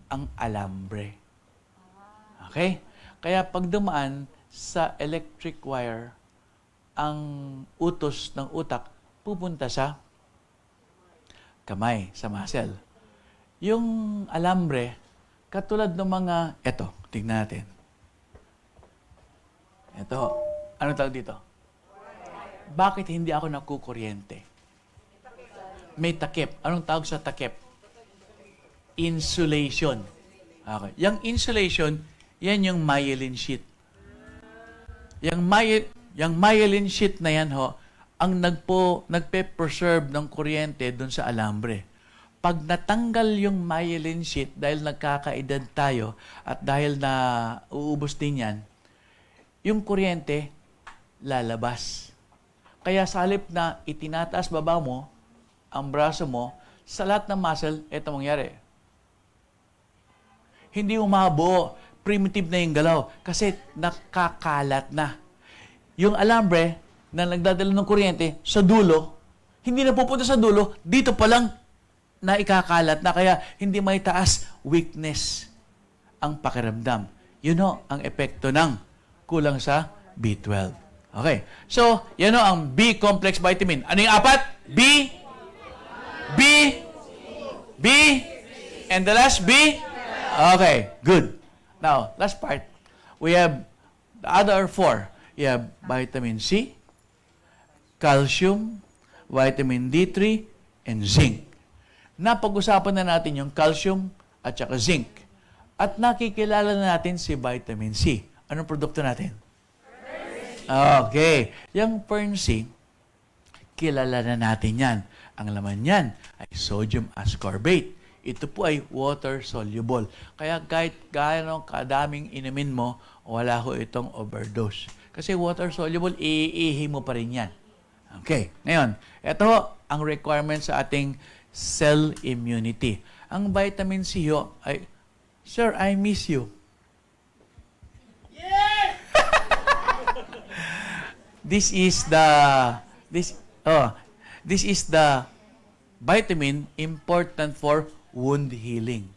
ang alambre. Okay? Kaya pag dumaan sa electric wire, ang utos ng utak pupunta sa kamay, sa muscle. Yung alambre, katulad ng mga, eto, tignan natin. Eto, ano tawag dito? Bakit hindi ako nakukuryente? May takip. Anong tawag sa takip? Insulation. Okay. Yung insulation, yan yung myelin sheath. Yung myelin sheath na yan ho, ang nagpe-preserve ng kuryente doon sa alambre. Pag natanggal yung myelin sheath dahil nagkakaedad tayo at dahil na uubos din yan, yung kuryente lalabas. Kaya sa halip na itinataas baba mo, ang braso mo, sa lahat ng muscle, ito mangyari. Hindi umabuo. Primitive na yung galaw. Kasi nakakalat na. Yung alambre na nagdadala ng kuryente sa dulo, hindi na pupunta sa dulo, dito pa lang na ikakalat na. Kaya hindi may taas weakness ang pakiramdam. Yun o, ang epekto ng kulang sa B12. Okay. So, yan o ang B-complex vitamin. Ano yung apat? B, and the last B? Okay, good. Now, last part. We have the other four. You have vitamin C, calcium, vitamin D3, and zinc. Napag-usapan na natin yung calcium at saka zinc. At nakikilala na natin si vitamin C. Anong produkto natin? Okay. Yung Fern C, kilala na natin yan. Ang laman yan ay sodium ascorbate. Ito po ay water-soluble. Kaya kahit gaano kadaming inumin mo, wala ho itong overdose. Kasi water-soluble, iihi mo pa rin yan. Okay. Ngayon, ito ho, ang requirement sa ating cell immunity. Ang vitamin C ho ay, Sir, I miss you. This is the vitamin important for wound healing.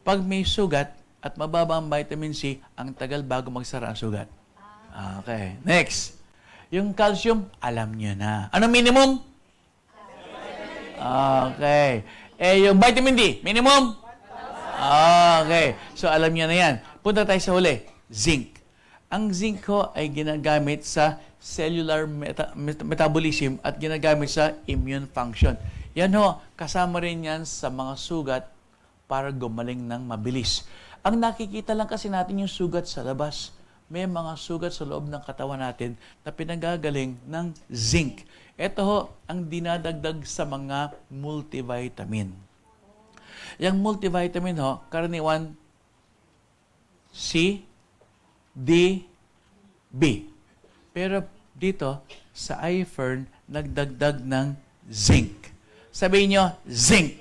Pag may sugat at mababa ang vitamin C, ang tagal bago magsara ang sugat. Okay. Next. Yung calcium, alam nyo na. Anong minimum? Okay. Yung vitamin D, minimum? Okay. So, alam nyo na yan. Punta tayo sa huli. Zinc. Ang zinc ho ay ginagamit sa cellular metabolism at ginagamit sa immune function. Yan ho, kasama rin yan sa mga sugat para gumaling ng mabilis. Ang nakikita lang kasi natin yung sugat sa labas. May mga sugat sa loob ng katawan natin na pinagagaling ng zinc. Ito ho, ang dinadagdag sa mga multivitamin. Yung multivitamin ho, karaniwan C, D, B. Pero dito, sa iFern, nagdagdag ng zinc. Sabihin nyo, zinc.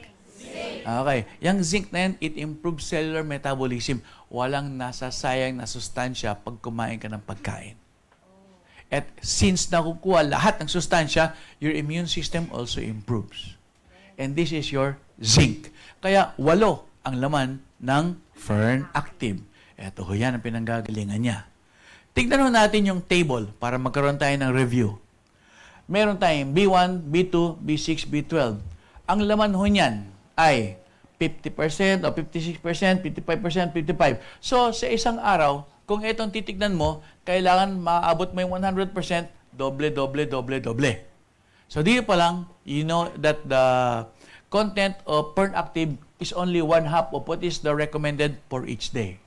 Okay. Yung zinc na yan, it improves cellular metabolism. Walang nasasayang na sustansya pag kumain ka ng pagkain. At since nakukuha lahat ng sustansya, your immune system also improves. And this is your zinc. Kaya 8 ang laman ng Fern Active. Ito ho yan ang pinanggagalingan niya. Tignan ho natin yung table para magkaroon tayo ng review. Meron tayong B1, B2, B6, B12. Ang laman ho niyan ay 50% o 56%, 55%, 55%. So, sa isang araw, kung itong titignan mo, kailangan maabot mo yung 100%, doble. So, dito pa lang, you know that the content of Fern Active is only 1/2 of what is the recommended for each day.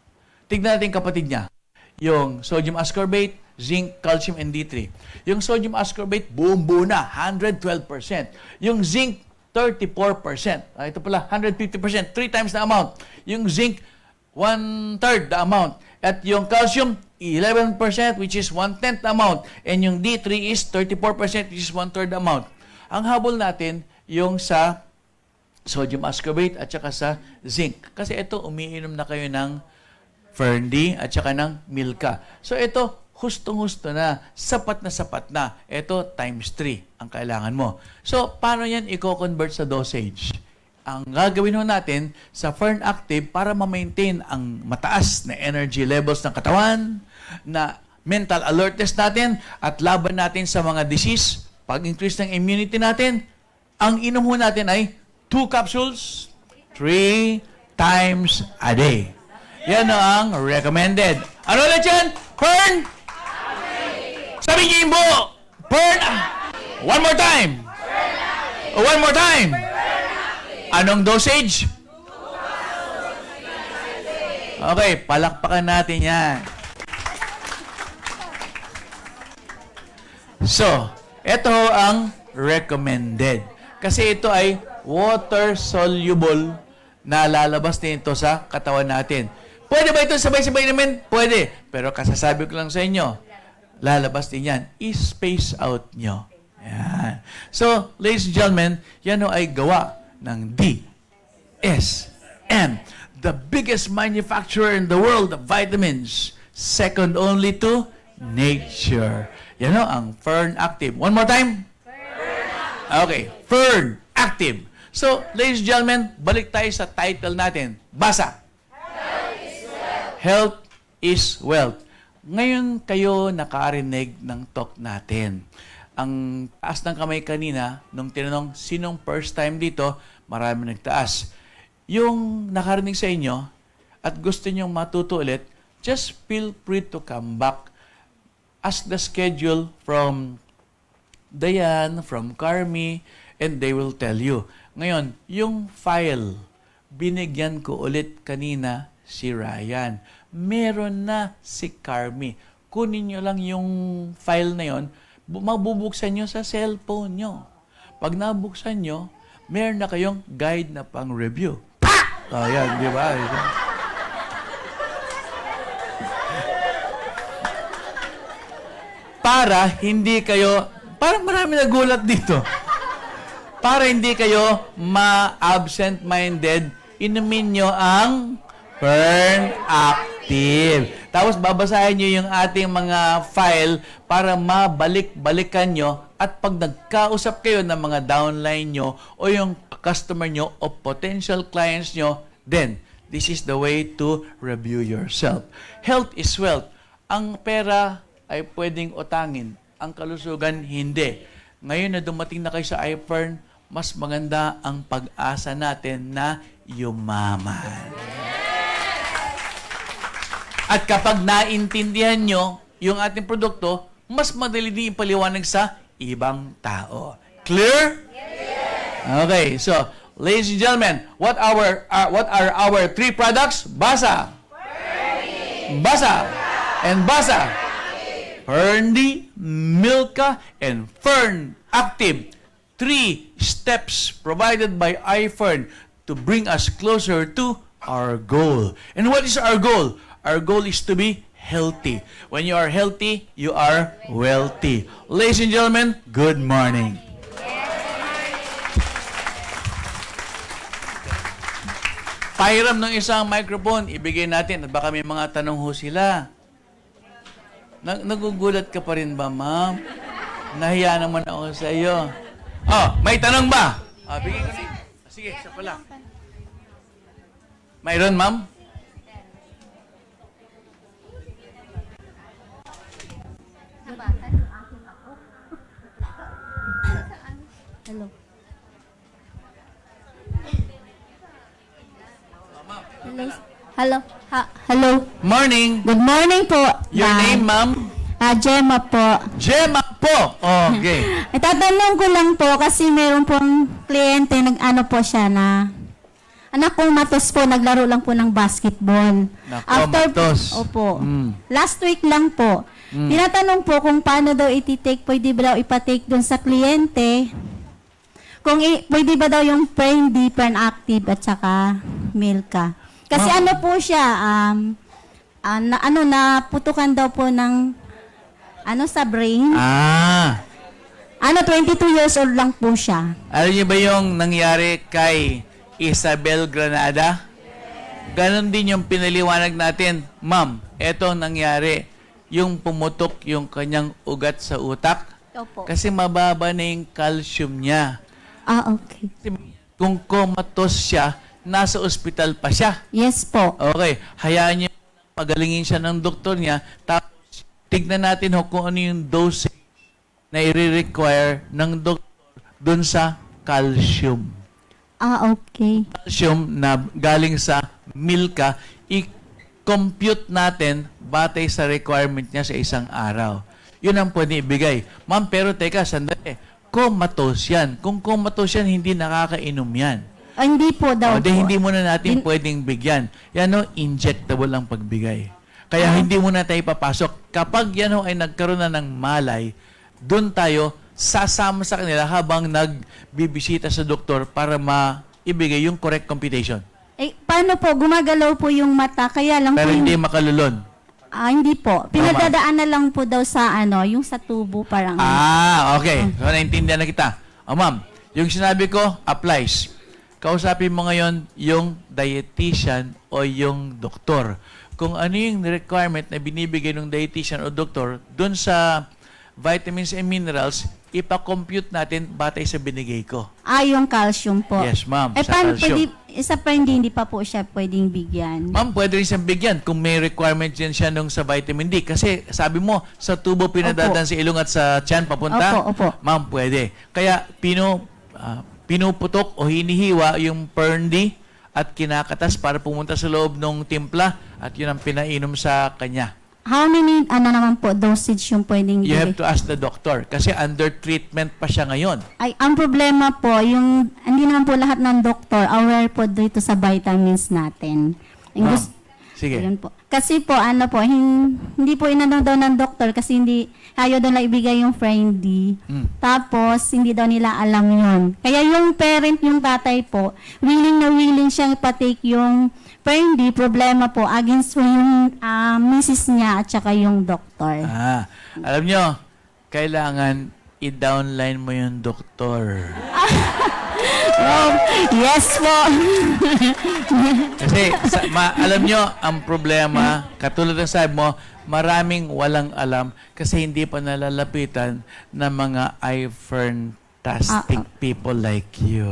Tignan natin kapatid niya. Yung sodium ascorbate, zinc, calcium, and D3. Yung sodium ascorbate, buo na, 112%. Yung zinc, 34%. Ito pala, 150%, 3 times the amount. Yung zinc, 1/3 the amount. At yung calcium, 11%, which is 1/10 the amount. And yung D3 is 34%, which is 1/3 the amount. Ang habol natin, yung sa sodium ascorbate at saka sa zinc. Kasi ito, umiinom na kayo ng Fern D at saka ng Milka. So ito, hustong-husto na, sapat na. Ito, times 3 ang kailangan mo. So, paano yan i-convert sa dosage? Ang gagawin ho natin sa Fern Active para ma-maintain ang mataas na energy levels ng katawan, na mental alertness natin, at laban natin sa mga disease, pag-increase ng immunity natin, ang inom ho natin ay 2 capsules, 3 times a day. Yan ang recommended. Ano ulit yan? Fern? Sabi niyo yung buo. Fern. One more time. One more time. Anong dosage? Okay, palakpakan natin yan. So, ito ang recommended. Kasi ito ay water-soluble na lalabas nito sa katawan natin. Pwede ba ito sabay-sabay naman? Pwede. Pero kasasabi ko lang sa inyo, lalabas din yan. I-space out nyo. Yan. So, ladies and gentlemen, yan ho ay gawa ng DSM, the biggest manufacturer in the world of vitamins, second only to nature. Yan ho ang Fern Active. One more time. Okay, Fern Active. So, ladies and gentlemen, balik tayo sa title natin. Basa. Health is wealth. Ngayon kayo nakarinig ng talk natin. Ang taas ng kamay kanina, nung tinanong sinong first time dito, marami nagtaas. Yung nakarinig sa inyo at gusto nyong matuto ulit, just feel free to come back. Ask the schedule from Dayan, from Carmi, and they will tell you. Ngayon, yung file, binigyan ko ulit kanina si Ryan. Meron na si Carmi. Kunin nyo lang yung file na yon, mabubuksan nyo sa cellphone nyo. Pag nabuksan nyo, meron na kayong guide na pang-review. Ayan, di ba? Para hindi kayo, parang marami nagulat dito. Para hindi kayo ma-absent-minded, inumin nyo ang Fern Active. Tapos babasahin nyo yung ating mga file para mabalik-balikan nyo at pag nagkausap kayo ng mga downline nyo o yung customer nyo o potential clients nyo, then this is the way to review yourself. Health is wealth. Ang pera ay pwedeng utangin. Ang kalusugan, hindi. Ngayon na dumating na kayo sa iFern, mas maganda ang pag-asa natin na yumaman. At kapag naintindihan nyo yung ating produkto, mas madali din ipaliwanag sa ibang tao. Clear? Okay, so, ladies and gentlemen, what are our three products? Basa. Basa. And Basa. Ferny, Milka, and Fern Active. 3 steps provided by iFern to bring us closer to our goal. And what is our goal? Our goal is to be healthy. When you are healthy, you are wealthy. Ladies and gentlemen, good morning. Pahiram ng isang microphone, ibigay natin at baka may mga tanong ho sila. Nagugulat ka pa rin ba, ma'am? Nahiya naman ako sa iyo. Oh, may tanong ba? Bigay ko rin. Sige, siya pala. Mayroon, ma'am? Hello. Hello. Hello. Hello. Morning. Good morning po. Your name, ma'am? Gemma po. Gemma po. Okay. Itatanong ko lang po kasi meron pong kliyente, nag-ano po siya na anak kong matos po, naglaro lang po ng basketball. Nako, matos. Opo. Last week lang po. Tinatanong po kung paano daw ititake, pwede ba daw ipatake doon sa kliyente? Kung pwede ba daw yung Fern D, Fern Active at saka Milka. Kasi ano po siya, naputukan daw po ng sa brain. 22 years old lang po siya. Alam niyo ba yung nangyari kay Isabel Granada? Ganon din yung pinaliwanag natin. Ma'am, eto nangyari. Yung pumutok yung kanyang ugat sa utak. Opo. Kasi mababa na yung calcium niya. Okay. Kung comatose siya, nasa ospital pa siya. Yes po. Okay. Hayaan niyo pagalingin siya ng doktor niya. Tapos, tignan natin kung ano yung dosage na i-require ng doktor dun sa calcium. Okay. Calcium na galing sa Milka, i-compute natin batay sa requirement niya sa isang araw. Yun ang pwede ibigay. Ma'am, pero teka, sandali. Comatose yan. Kung comatose yan, hindi nakakainom yan. Hindi po daw po. Hindi muna natin pwedeng bigyan. Yan injectable ang pagbigay. Kaya hindi muna tayo papasok. Kapag yan ay nagkaroon na ng malay, doon tayo sasama sa kanila habang nagbibisita sa doktor para maibigay yung correct computation. Paano po? Gumagalaw po yung mata. Kaya lang Pero po hindi makalulon. Hindi po. Pinadadaan na lang po daw sa yung sa tubo parang. Okay. So, naintindihan na kita. Ma'am, yung sinabi ko, applies. Kausapin mo ngayon yung dietitian o yung doktor. Kung ano yung requirement na binibigay ng dietitian o doktor dun sa vitamins and minerals, ipa-compute natin batay sa binigay ko. Yung calcium po. Yes, ma'am. Sa Paano calcium. isa pa hindi pa po siya pwedeng bigyan. Ma'am, pwede rin siyang bigyan kung may requirement din siya nung sa vitamin D. Kasi sabi mo, sa tubo pinadadaan sa ilong at sa tiyan papunta. Opo. Ma'am, pwede. Kaya pinuputok o hinihiwa yung Fern D at kinakatas para pumunta sa loob ng timpla at yun ang pinainom sa kanya. How many, naman po, dosage yung pwedeng You have bigay? to ask the doctor kasi under treatment pa siya ngayon. Ang problema po, hindi naman po lahat ng doktor aware po dito sa vitamins natin. Yung Ma'am, sige. Yun po. Kasi po, hindi po inano daw ng doktor kasi ayaw daw na ibigay yung friendly. Tapos, hindi daw nila alam yun. Kaya yung parent, yung tatay po, willing na willing siyang ipatake yung friendly. Problema po, against po yung misis niya at saka yung doktor. Alam nyo, kailangan i-downline mo yung doktor. Yes po. Kasi, alam nyo, ang problema, katulad ng sabi mo, maraming walang alam kasi hindi pa nalalapitan ng mga fantastic people like you.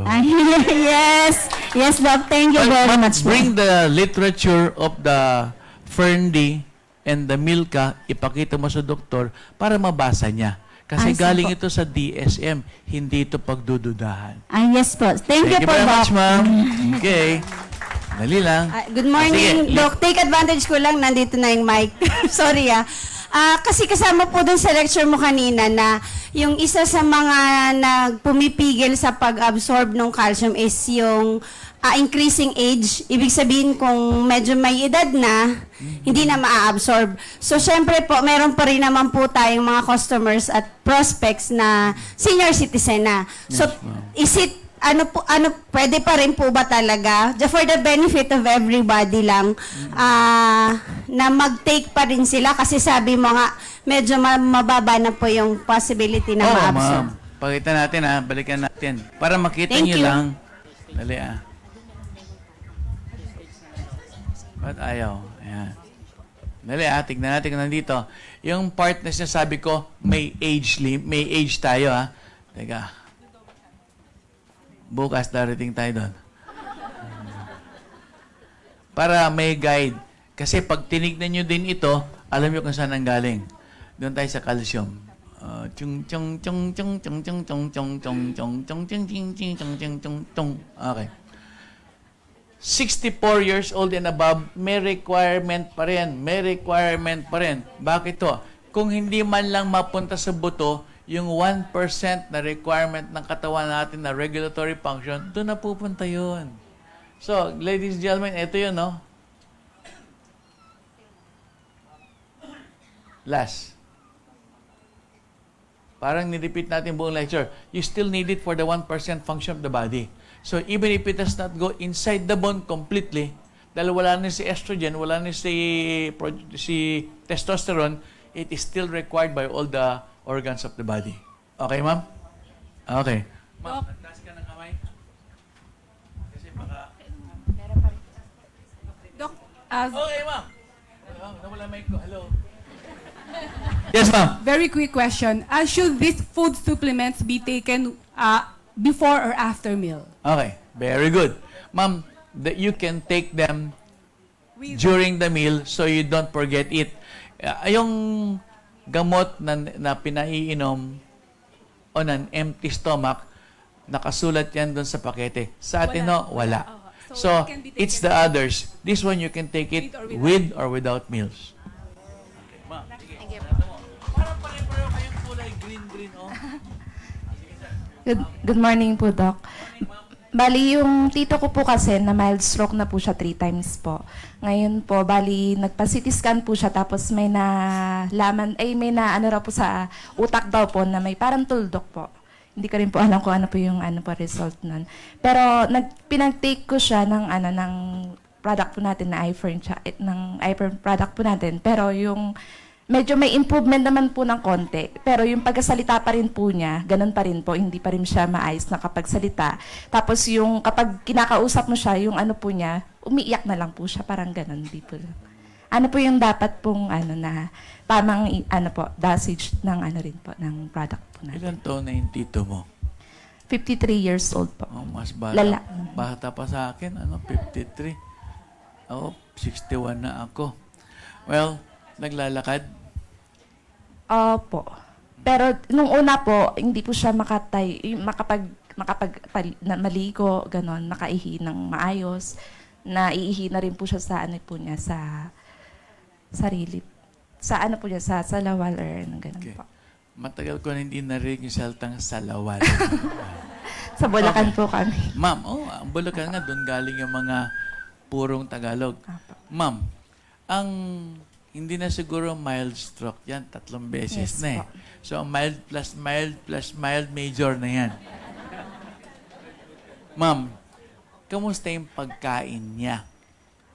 Yes. Yes, Doc. Thank you very much. Bring the literature of the Fern D and the Milka, ipakita mo sa doktor para mabasa niya. Kasi galing ito sa DSM, hindi ito pagdududahan. Yes po. Thank you po, very Doc. much, ma'am. Okay. Dali lang. Good morning, Sige, Doc. Take advantage ko lang, nandito na yung mic. Sorry kasi kasama po dun sa lecture mo kanina na yung isa sa mga nagpumipigil sa pag-absorb ng calcium is yung increasing age. Ibig sabihin kung medyo may edad na, hindi na maa-absorb. So, syempre po, meron pa rin naman po tayong mga customers at prospects na senior citizen na. So, is it pwede pa rin po ba talaga, for the benefit of everybody lang, na mag-take pa rin sila kasi sabi mo nga, medyo mababa na po yung possibility na ma-absorb. Ma'am. Pakita natin balikan natin. Para makita Thank niyo you. lang. Dali Ba't ayaw? Ayan. Dali tignan natin kung nandito. Yung part na sinasabi ko, may age tayo Teka. Bukas darating tayo doon. Para may guide. Kasi pag tinignan nyo din ito, alam nyo kung saan ang galing. Doon tayo sa calcium. Okay. 64 years old and above, may requirement pa rin. Bakit to? Kung hindi man lang mapunta sa buto, yung 1% na requirement ng katawan natin na regulatory function, doon na pupunta yun. So, ladies and gentlemen, ito yun, no? Last. Parang nirepeat natin buong lecture. You still need it for the 1% function of the body. So, even if it does not go inside the bone completely, dahil wala na si estrogen, wala na si testosterone, it is still required by all the organs of the body. Okay, ma'am? Okay. Ma'am, taas ka ng kamay. Kasi baka... Doc, Okay, ma'am. Nawala mic ko. Hello. Yes, ma'am. very quick question. Should these food supplements be taken before or after meal? Okay, very good. Ma'am, you can take them during the meal so you don't forget it. Yung gamot na pinaiinom on an empty stomach, nakasulat yan doon sa pakete. Sa atin, no, wala. So, So, it can be taken it's the others. This one, you can take it with or without meals. Okay, ma'am. Sige. Parang pare-pareho kayong kulay green, oh. Good morning po, Doc. Bali, yung tito ko po kasi na mild stroke na po siya 3 times po. Ngayon po, bali, nagpa-CT scan po siya tapos may raw po sa utak daw po na may parang tuldok po. Hindi ko rin po alam kung ano po yung result nun. Pero pinag-take ko siya ng product po natin na iFern, ng iFern product po natin. Pero yung medyo may improvement naman po ng konti. Pero yung pagkasalita pa rin po niya, ganun pa rin po, hindi pa rin siya maayos na kapagsalita. Tapos yung kapag kinakausap mo siya, yung ano po niya, umiiyak na lang po siya, parang ganun, di po. Ano po yung dapat pong ano na tamang ano po, dosage ng ano rin po, ng product po natin. Ilan taon na yung tito mo? 53 years old po. Oh, mas bata. Lala. Bata pa sa akin, 53. Ako, 61 na ako. Well, naglalakad. Opo. Pero nung una po, hindi po siya maligo, ganon, makaihi ng maayos. Naiihi na rin po siya sa ano po niya, sa sarili. Sa ano po niya, sa lawal or ganon Okay. po. Matagal ko na hindi narinig yung salitang salawal. Sa Bulacan Okay. po kami. Ma'am, ang Bulacan nga, doon galing yung mga purong Tagalog. Apo. Ma'am, ang hindi na siguro mild stroke yan, 3 beses Yes na eh. po. So, mild plus mild plus mild major na yan. Ma'am, kamusta yung pagkain niya?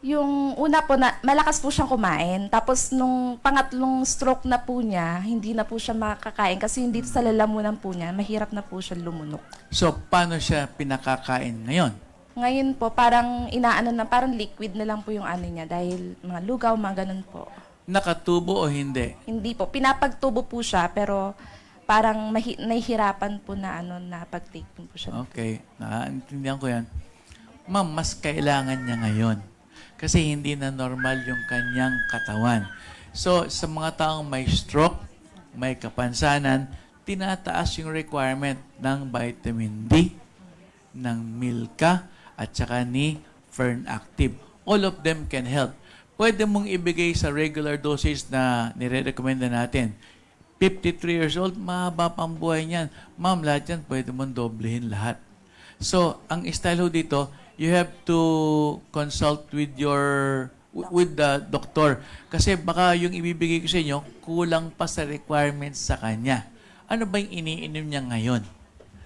Yung una po, malakas po siyang kumain. Tapos nung pangatlong stroke na po niya, hindi na po siya makakain kasi hindi sa lalamunan po niya, mahirap na po siya lumunok. So, paano siya pinakakain ngayon? Ngayon po, parang inaano na, parang liquid na lang po yung ano niya dahil mga lugaw, mga ganun po. Nakatubo o hindi? Hindi po, pinapagtubo po siya pero parang nahihirapan po na ano na pag-take po siya. Okay, nakaintindihan ko yan. Ma'am, mas kailangan niya ngayon. Kasi hindi na normal yung kanyang katawan. So, sa mga taong may stroke, may kapansanan, tinataas yung requirement ng vitamin D, ng Milka, at saka ni Fern Active. All of them can help. Pwede mong ibigay sa regular dosage na nire-recommend na natin. 53 years old, mahaba pang buhay niyan. Ma'am, lahat yan, pwede mong doblehin lahat. So, ang style ho dito, you have to consult with the doctor. Kasi baka yung ibibigay ko sa inyo, kulang pa sa requirements sa kanya. Ano ba yung iniinom niya ngayon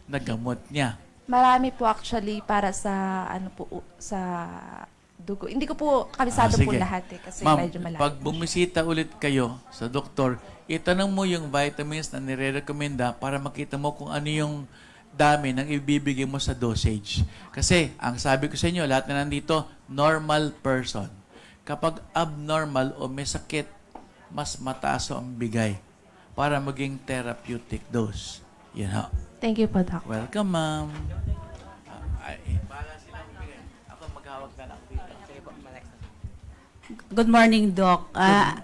na gamot niya? Marami po actually para sa ano po sa dugo. Hindi ko po kabisado po Sige. lahat eh kasi Ma'am, medyo malayo. pag bumisita ulit kayo sa doktor, itanong mo yung vitamins na nire-recommenda para makita mo kung ano yung dami ng ibibigay mo sa dosage. Kasi, ang sabi ko sa inyo, lahat na nandito, normal person. Kapag abnormal o may sakit, mas mataas ang bigay para maging therapeutic dose. Yan ho. Thank you po, Doc. Welcome, ma'am. Bahala silang bigay. Ako maghawak na lang dito. Good morning, Doc.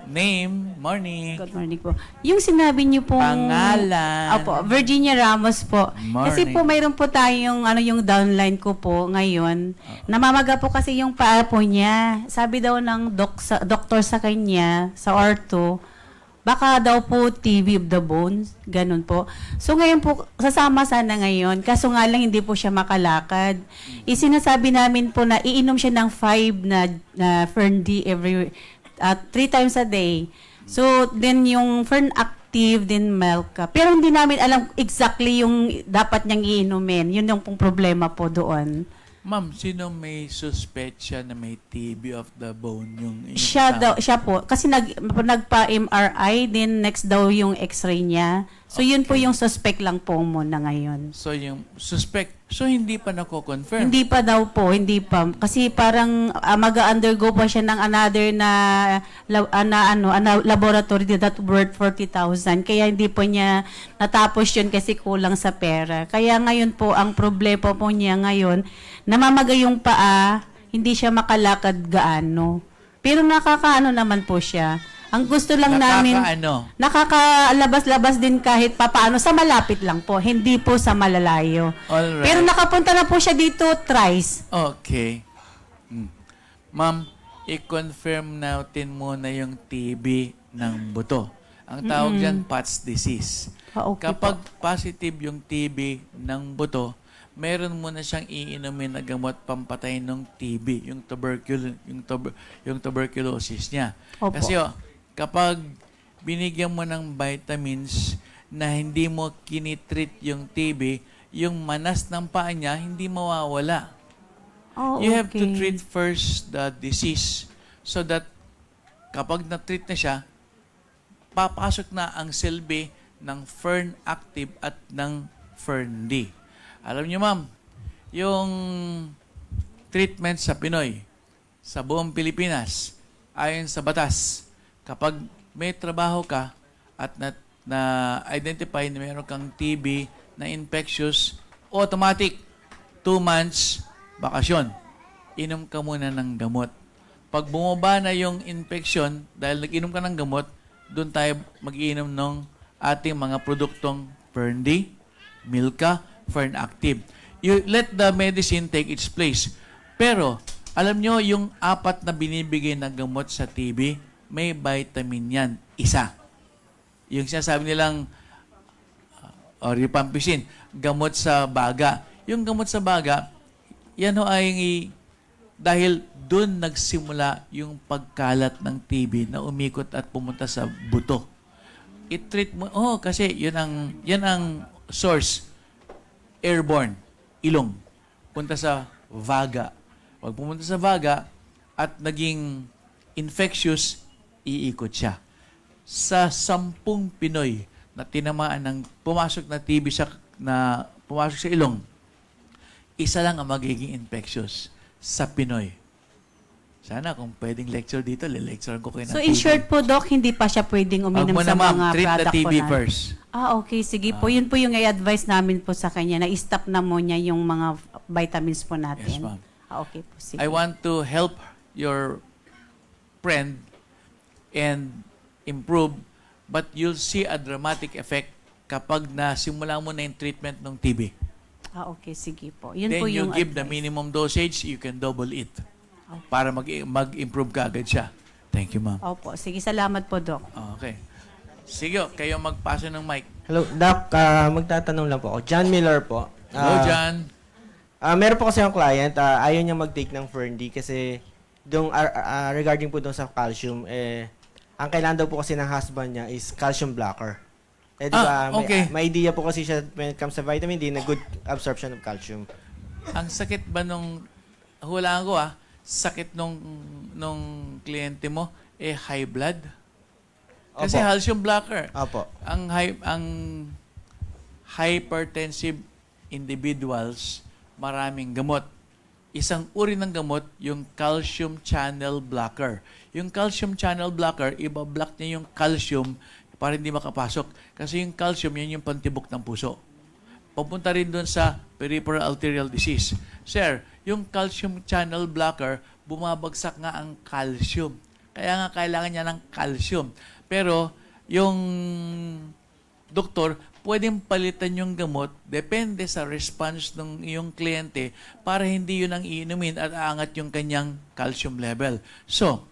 Name, morning. Good morning po. Yung sinabi niyo pong... Pangalan. Opo, Virginia Ramos po. Morning. Kasi po mayroon po tayong yung downline ko po ngayon. Namamaga po kasi yung paa po niya. Sabi daw ng doktor sa kanya, sa ortho, baka daw po TB of the bones, ganun po. So ngayon po, sasama sana ngayon, kaso nga lang hindi po siya makalakad. Isinasabi namin po na iinom siya ng 5 na Fern D every 3 times a day. So then yung Fern Active, din Milka. Pero hindi namin alam exactly yung dapat niyang iinumin. Yun yung pong problema po doon. Ma'am, sino may suspetsya na may TB of the bone yung inyong Siya po. Kasi nagpa-MRI, then next daw yung x-ray niya. So yun po yung suspect lang po muna ngayon. So yung suspect, so hindi pa nako-confirm. Hindi pa daw po, hindi pa. Kasi parang mag-undergo pa siya ng another na laboratory that worth 40,000. Kaya hindi po niya natapos yun kasi kulang sa pera. Kaya ngayon po, ang problema po niya ngayon, namamaga yung paa, hindi siya makalakad gaano. Pero nakakaano naman po siya. Ang gusto lang namin, nakakalabas-labas din kahit papaano, sa malapit lang po, hindi po sa malalayo. Alright. Pero nakapunta na po siya dito thrice. Okay. Ma'am, i-confirm natin muna yung TB ng buto. Ang tawag dyan, Pat's disease. Okay Kapag positive yung TB ng buto, meron muna siyang iinumin na gamot pampatay ng TB, yung tuberculosis niya. Opo. Kasi kapag binigyan mo ng vitamins na hindi mo kinitreat yung TB, yung manas ng paa niya hindi mawawala. Oh, You have to okay. treat first the disease so that kapag na-treat na siya, papasok na ang silbi ng Fern Active at ng Fern D. Alam niyo, ma'am, yung treatment sa Pinoy, sa buong Pilipinas, ayon sa batas, kapag may trabaho ka at na-identify na meron kang TB na infectious, automatic, 2 months, bakasyon. Inom ka muna ng gamot. Pag bumaba na yung infection, dahil nag-inom ka ng gamot, doon tayo mag-iinom ng ating mga produktong Fern D, Milka, Fern Active. You let the medicine take its place. Pero, alam nyo, yung 4 na binibigay na gamot sa TB, may vitamin yan. Isa. Yung sinasabi nilang rifampicin, gamot sa baga. Yung gamot sa baga, yan ho ay dahil doon nagsimula yung pagkalat ng TB na umikot at pumunta sa buto. I-treat mo, kasi yan ang source, airborne, ilong, punta sa vaga. Pag pumunta sa vaga at naging infectious, iikot siya. Sa 10 Pinoy na tinamaan ng pumasok na TB pumasok sa ilong, isa lang ang magiging infectious sa Pinoy. Sana kung pwedeng lecture dito, lecture ko kayo ng So in TB. short po, Doc, hindi pa siya pwedeng uminom Wag mo sa na, ma'am. mga Treat the product TB po natin. first. Okay, sige po. Yun po yung i-advise namin po sa kanya, na i-stop na mo niya yung mga vitamins po natin. Yes, ma'am. Okay po, sige. I want to help your friend and improve, but you'll see a dramatic effect kapag nasimula mo na yung treatment ng TB. Okay, sige po. Yun Then po you yung give the advice. minimum dosage, you can double it para mag-improve ka agad siya. Thank you, ma'am. Opo, sige. Salamat po, Doc. Okay. Sige, kayo magpasa ng mic. Hello, Doc. Magtatanong lang po ako. John Miller po. Hello, John. Meron po kasi yung client, ayaw niya mag-take ng Fern D kasi regarding po doon sa calcium, ang kailangan daw po kasi ng husband niya is calcium blocker. Di ba, okay. may idea po kasi siya when it comes to vitamin D na good absorption of calcium. Ang sakit ba hulaan ko sakit nung kliyente mo, high blood? Kasi Opo. calcium blocker. Opo. Ang hypertensive individuals, maraming gamot. Isang uri ng gamot, yung calcium channel blocker. Yung calcium channel blocker, ibablock niya yung calcium para hindi makapasok. Kasi yung calcium, yan yung pantibok ng puso. Papunta rin doon sa peripheral arterial disease. Sir, yung calcium channel blocker, bumabagsak nga ang calcium. Kaya nga kailangan niya ng calcium. Pero yung doktor, pwedeng palitan yung gamot, depende sa response ng iyong kliyente para hindi yun ang iinumin at aangat yung kanyang calcium level. So,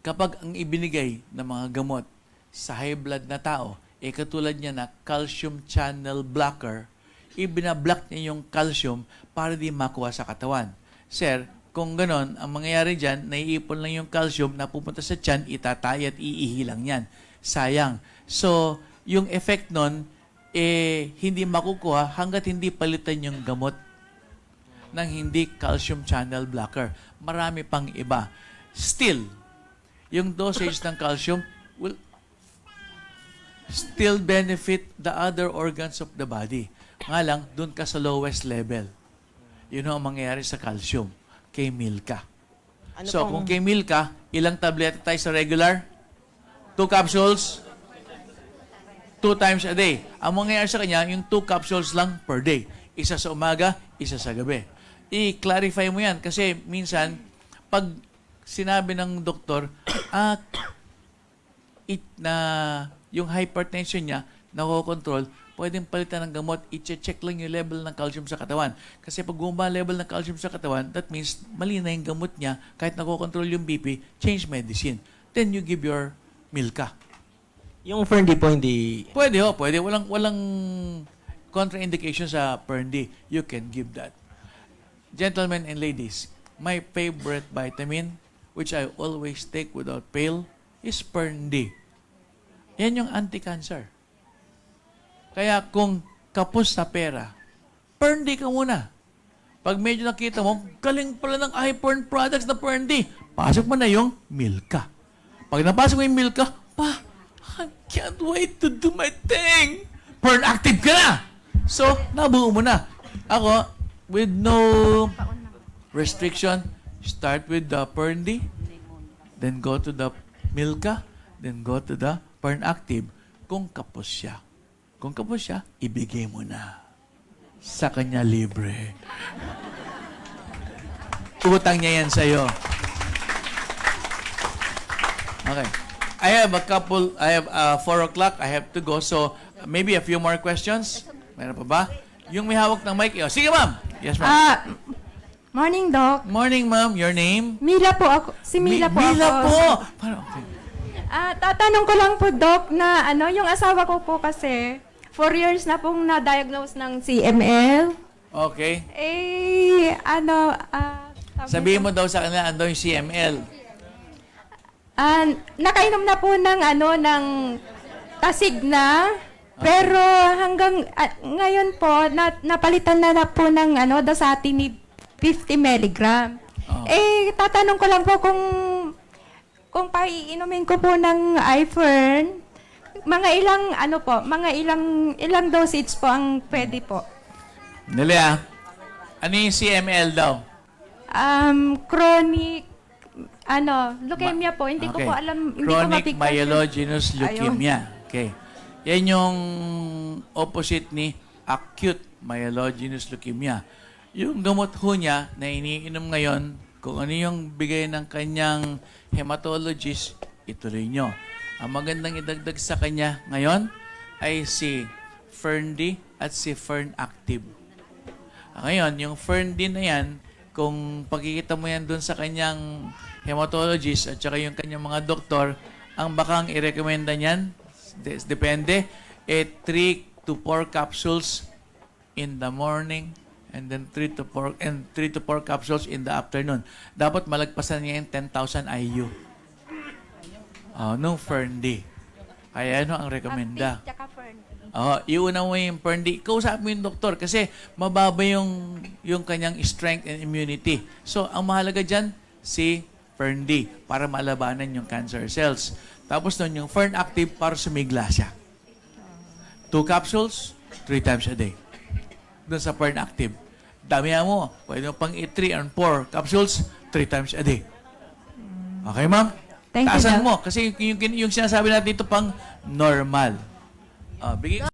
kapag ang ibinigay ng mga gamot sa high blood na tao, katulad niya na calcium channel blocker, ibinablock niya yung calcium para di makuha sa katawan. Sir, kung ganon, ang mangyayari dyan, naiipon lang yung calcium na pupunta sa tiyan, itatay at iihi lang yan. Sayang. So, yung effect nun, hindi makukuha hanggat hindi palitan yung gamot ng hindi calcium channel blocker. Marami pang iba. Still, yung dosage ng calcium will still benefit the other organs of the body. Nga lang, dun ka sa lowest level. Yun ang mangyayari sa calcium kay Milka. Kung kay Milka, ilang tableta tayo sa regular? 2 capsules? 2 times a day. Ang mangyayari sa kanya, yung 2 capsules lang per day. Isa sa umaga, isa sa gabi. I-clarify mo yan kasi minsan, pag sinabi ng doktor, yung hypertension niya, nakokontrol, pwedeng palitan ng gamot, i-check lang yung level ng calcium sa katawan. Kasi pag bumaba level ng calcium sa katawan, that means mali na yung gamot niya, kahit nakokontrol yung BP, change medicine. Then you give your Milka. Yung Fern D po hindi... Pwede pwede. Walang contraindication sa Fern D. You can give that. Gentlemen and ladies, my favorite vitamin, which I always take without fail, is Fern D. Yan yung anti-cancer. Kaya kung kapos sa pera, Fern D ka muna. Pag medyo nakita mo, galing pala ng iPorn products na Ferndy, pasok mo na yung Milka. Pag napasok mo yung Milka, pa, I can't wait to do my thing. Porn active ka na. So, nabuo mo na. Ako, with no restriction, start with the Ferndy, then go to the Milka, then go to the Porn active. Kung kapos siya. Kung kapos siya, ibigay mo na. Sa kanya libre. Utang niya yan sa'yo. Okay. I have 4 o'clock. I have to go. So, maybe a few more questions. Meron pa ba? Yung may hawak ng mic. Sige, ma'am. Yes, ma'am. Morning, Doc. Morning, ma'am. Your name? Mila po ako. Si Mila po Mila ako. po. Parang, okay. Tatanong ko lang po, Doc, na yung asawa ko po kasi 4 years na pong na-diagnose ng CML. Okay. Sabi Sabihin mo daw sa kanila, ano yung CML? nakainom na po ng tasig na. Pero hanggang ngayon po, napalitan na po ng Dosati ni 50 milligram. Oh. Tatanong ko lang po kung paiinumin ko po ng iFern, mga ilang dosage po ang pwede po. Nelia, ano yung CML daw? Chronic, leukemia po. Hindi ko po alam, hindi ko Chronic mapigtas. myelogenous leukemia. Okay. Yan yung opposite ni acute myelogenous leukemia. Yung gamot ho niya na iniinom ngayon, kung ano yung bigay ng kanyang hematologist, ituloy nyo. Ang magandang idagdag sa kanya ngayon ay si Ferndy at si Fern Active. Ngayon, yung Ferndy na yan, kung pagkikita mo yan dun sa kanyang hematologist at saka yung kanyang mga doktor, ang bakang i-recommenda niyan, depende, 3 to 4 capsules in the morning and then 3 to 4 capsules in the afternoon. Dapat malagpasan niya yung 10,000 IU. No Ferndy. Kaya ano ang rekomenda? Active, tsaka Fern. Iuna mo yung Ferndy. Kausap mo yung doktor kasi mababa yung kanyang strength and immunity. So, ang mahalaga dyan, si Ferndy para malabanan yung cancer cells. Tapos nun, yung Fern Active para sumigla siya. 2 capsules, 3 times a day. Doon sa Fern Active. Damihan mo. Pwede mo pang 3 and 4 capsules, 3 times a day. Okay, ma'am? Thank you, Taasan Doc. mo. Kasi yung sinasabi natin dito pang normal. Bigay